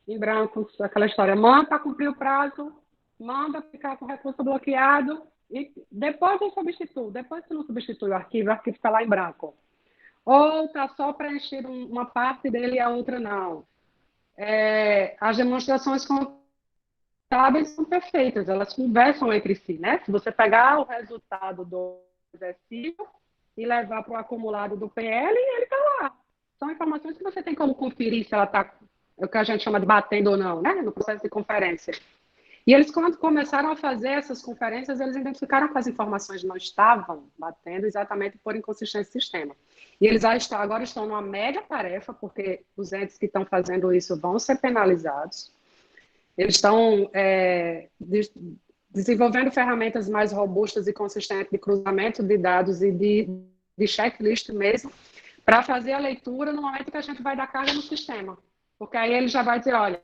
em brancos, aquela história, manda para cumprir o prazo, manda ficar com o recurso bloqueado e depois eu substituo. Depois que não substitui o arquivo está lá em branco. Ou está só preenchido uma parte dele e a outra não. As demonstrações contábeis são perfeitas, elas conversam entre si, né? Se você pegar o resultado do exercício e levar para o acumulado do PL, ele está lá. São informações que você tem como conferir se ela está o que a gente chama de batendo ou não, né? No processo de conferência. E eles, quando começaram a fazer essas conferências, eles identificaram que as informações não estavam batendo exatamente por inconsistência do sistema. E eles agora estão numa mega tarefa, porque os entes que estão fazendo isso vão ser penalizados. Eles estão desenvolvendo ferramentas mais robustas e consistentes de cruzamento de dados e de checklist mesmo, para fazer a leitura no momento que a gente vai dar carga no sistema. Porque aí ele já vai dizer, olha,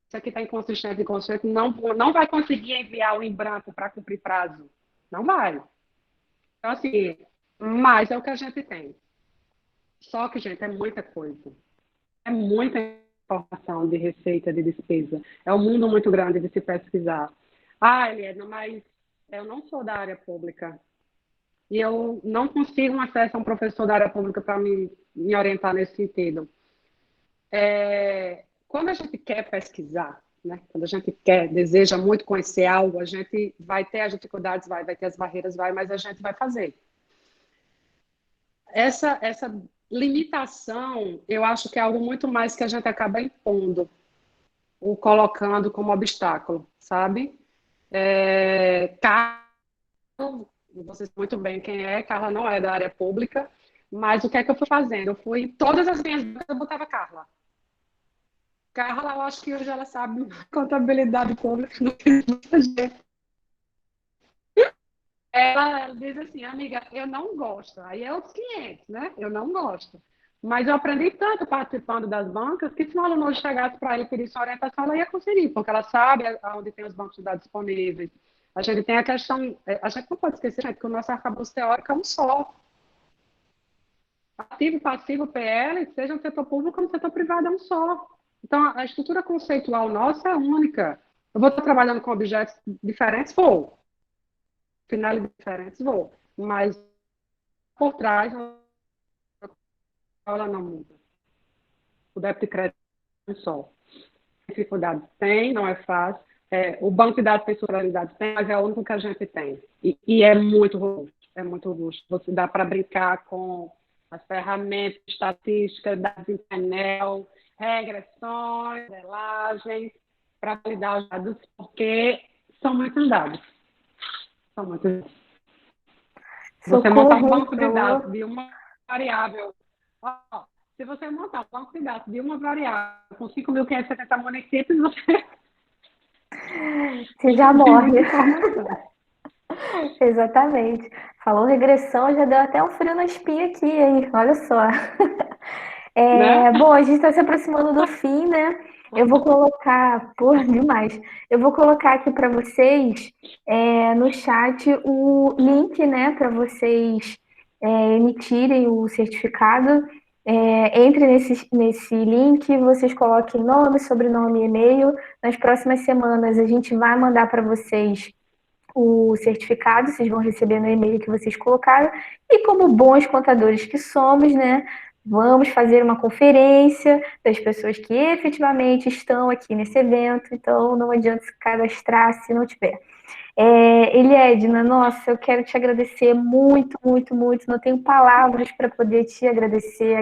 isso aqui está inconsistente, não vai conseguir enviar o em branco para cumprir prazo. Não vai. Então, assim, mas é o que a gente tem. Só que, gente, é muita coisa. É muita informação de receita, de despesa. É um mundo muito grande de se pesquisar. Ah, Eliana, mas eu não sou da área pública. E eu não consigo um acesso a um professor da área pública para me orientar nesse sentido. Quando a gente quer pesquisar, né? Quando a gente deseja muito conhecer algo, a gente vai ter as dificuldades, vai ter as barreiras, mas a gente vai fazer. Essa limitação, eu acho que é algo muito mais que a gente acaba impondo, ou colocando como obstáculo, sabe? Carla, vocês muito bem quem é, Carla não é da área pública, mas o que é que eu fui fazendo? Todas as minhas dúvidas eu botava Carla. Carla, eu acho que hoje ela sabe contabilidade pública, não tem muita gente. Ela diz assim, amiga, eu não gosto. Aí é outros 500, né? Eu não gosto. Mas eu aprendi tanto participando das bancas que se o aluno chegasse para ele e pedisse uma orientação, ela ia conseguir, porque ela sabe onde tem os bancos de dados disponíveis. A gente tem a questão, a gente não pode esquecer, gente, que o nosso arcabouço teórico é um só. Ativo, passivo, PL, seja no setor público ou no setor privado, é um só. Então, a estrutura conceitual nossa é única. Eu vou estar trabalhando com objetos diferentes? Vou. Finalidades diferentes? Vou. Mas, por trás, ela não muda. O débito de crédito é um só. Dificuldades tem, não é fácil. O banco de dados tem sua realidade, tem, mas é o único que a gente tem. E é muito robusto. É muito robusto. Você dá para brincar com as ferramentas estatísticas, dados em painel, regressões, modelagem, para validar os dados, porque são muitos dados. São muitos dados. Você montar um banco de dados de uma variável. Se você montar um banco de dados de uma variável com 5.570 municípios,
você já morre. Exatamente. Falou regressão, já deu até um frio na espinha aqui, hein? Olha só.
Né?
Bom, a gente está se aproximando do fim, né? Eu vou colocar, demais. Eu vou colocar aqui para vocês no chat o link, né, para vocês emitirem o certificado. Entre nesse link, vocês coloquem nome, sobrenome e e-mail. Nas próximas semanas, a gente vai mandar para vocês o certificado, vocês vão receber no e-mail que vocês colocaram. E como bons contadores que somos, né, vamos fazer uma conferência das pessoas que efetivamente estão aqui nesse evento. Então, não adianta se cadastrar se não tiver. Eliedna, nossa, eu quero te agradecer muito, muito, muito. Não tenho palavras para poder te agradecer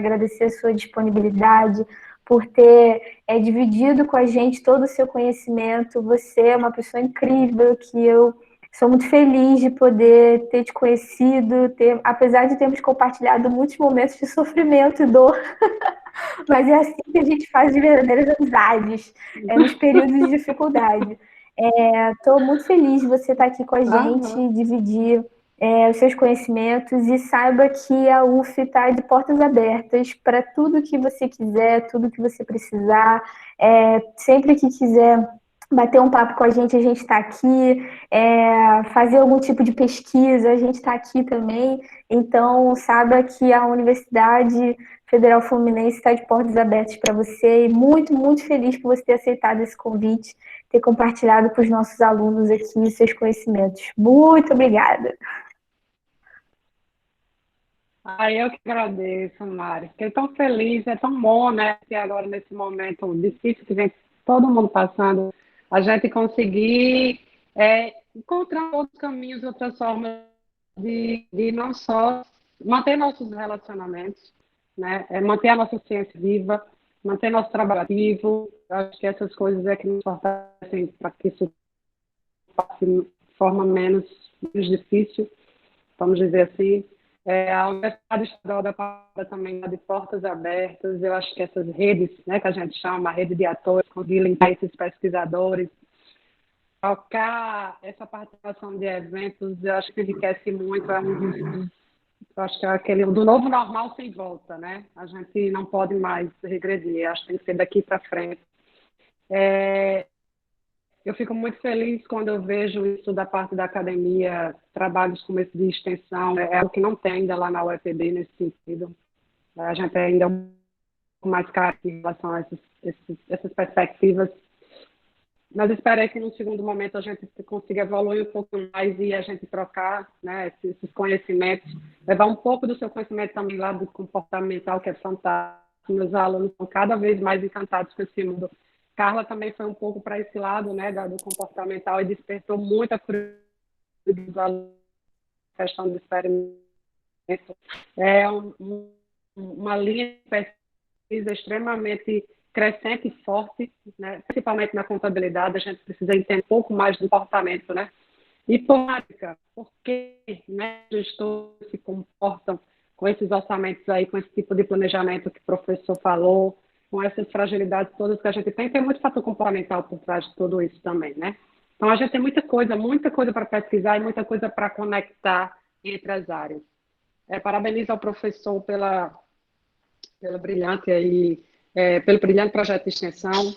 a sua disponibilidade, por ter dividido com a gente todo o seu conhecimento. Você é uma pessoa incrível que eu sou muito feliz de poder ter te conhecido, apesar de termos compartilhado muitos momentos de sofrimento e dor, mas é assim que a gente faz de verdadeiras amizades, nos períodos de dificuldade. Estou muito feliz de você estar aqui com a gente, dividir os seus conhecimentos, e saiba que a UF está de portas abertas para tudo que você quiser, tudo que você precisar. Sempre que quiser bater um papo com a gente está aqui. Fazer algum tipo de pesquisa, a gente está aqui também. Então, saiba que a Universidade Federal Fluminense está de portas abertas para você, e muito, muito feliz por você ter aceitado esse convite, ter compartilhado com os nossos alunos aqui seus conhecimentos. Muito obrigada.
Eu que agradeço, Mari. Fiquei tão feliz, é tão bom, né, que agora nesse momento difícil que vem todo mundo passando, a gente conseguir encontrar outros caminhos, outras formas de não só manter nossos relacionamentos, né, manter a nossa ciência viva, manter nosso trabalho ativo. Eu acho que essas coisas é que nos fortalecem para que isso passe de forma menos difícil, vamos dizer assim. A Universidade Estadual da Paraíba também está de portas abertas. Eu acho que essas redes, né, que a gente chama, a rede de atores, conseguir linkar esses pesquisadores, tocar essa participação de eventos, eu acho que enriquece muito. Eu acho que é aquele do novo normal sem volta, né? A gente não pode mais regredir. Acho que tem que ser daqui para frente. Eu fico muito feliz quando eu vejo isso da parte da academia, trabalhos como esse de extensão, é algo que não tem ainda lá na UFPB nesse sentido. A gente ainda é um pouco mais caro em relação a essas perspectivas, mas espero que no segundo momento a gente consiga evoluir um pouco mais e a gente trocar, né, esses conhecimentos, levar um pouco do seu conhecimento também lá do comportamental, que é fantástico. Meus alunos estão cada vez mais encantados com esse mundo. Carla também foi um pouco para esse lado, né, do comportamental e despertou muita curiosidade dos alunos, questão do experimento. É uma linha de pesquisa extremamente crescente e forte, né, principalmente na contabilidade. A gente precisa entender um pouco mais do comportamento, né? E prática, por que, né, os gestores se comportam com esses orçamentos aí, com esse tipo de planejamento que o professor falou, com essas fragilidades todas que a gente tem muito fator comportamental por trás de tudo isso também, né? Então, a gente tem muita coisa para pesquisar e muita coisa para conectar entre as áreas. Parabenizo ao professor pelo brilhante aí, pelo brilhante projeto de extensão.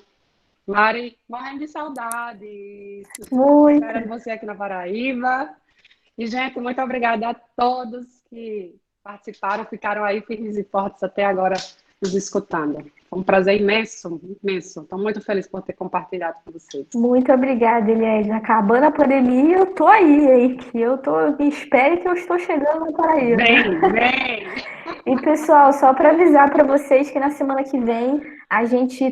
Mari, morrendo de saudade.
Muito.
Esperando você aqui na Paraíba. E, gente, muito obrigada a todos que participaram, ficaram aí firmes e fortes até agora nos escutando. Foi um prazer imenso, imenso. Estou muito feliz por ter compartilhado com vocês.
Muito obrigada, Eliane. Acabando a pandemia, eu tô aí, hein? Me espere que eu estou chegando na Paraíba.
Bem.
E, pessoal, só para avisar para vocês que na semana que vem,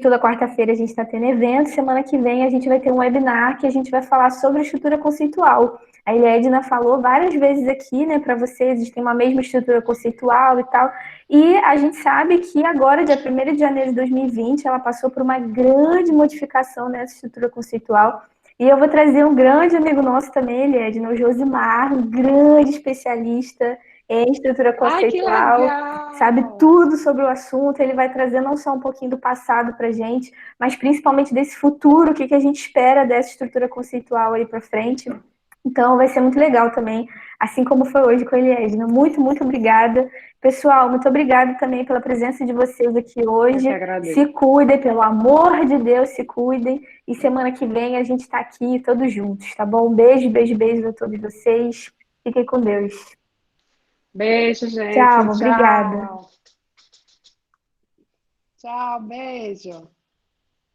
toda quarta-feira a gente está tendo evento, semana que vem a gente vai ter um webinar que a gente vai falar sobre a estrutura conceitual. A Eliedna falou várias vezes aqui, né, para vocês, eles têm uma mesma estrutura conceitual e tal, e a gente sabe que agora, dia 1º de janeiro de 2020, ela passou por uma grande modificação nessa estrutura conceitual, e eu vou trazer um grande amigo nosso também, Eliedna, o Josimar, um grande especialista em estrutura conceitual, sabe tudo sobre o assunto. Ele vai trazer não só um pouquinho do passado para a gente, mas principalmente desse futuro, o que a gente espera dessa estrutura conceitual aí para frente. Então vai ser muito legal também, assim como foi hoje com a Eliedna. Muito, muito obrigada. Pessoal, muito obrigada também pela presença de vocês aqui hoje. Se cuidem, pelo amor de Deus, se cuidem. E semana que vem a gente está aqui todos juntos, tá bom? Beijo, beijo, beijo a todos vocês. Fiquem com Deus.
Beijo, gente.
Tchau, obrigada.
Tchau, beijo.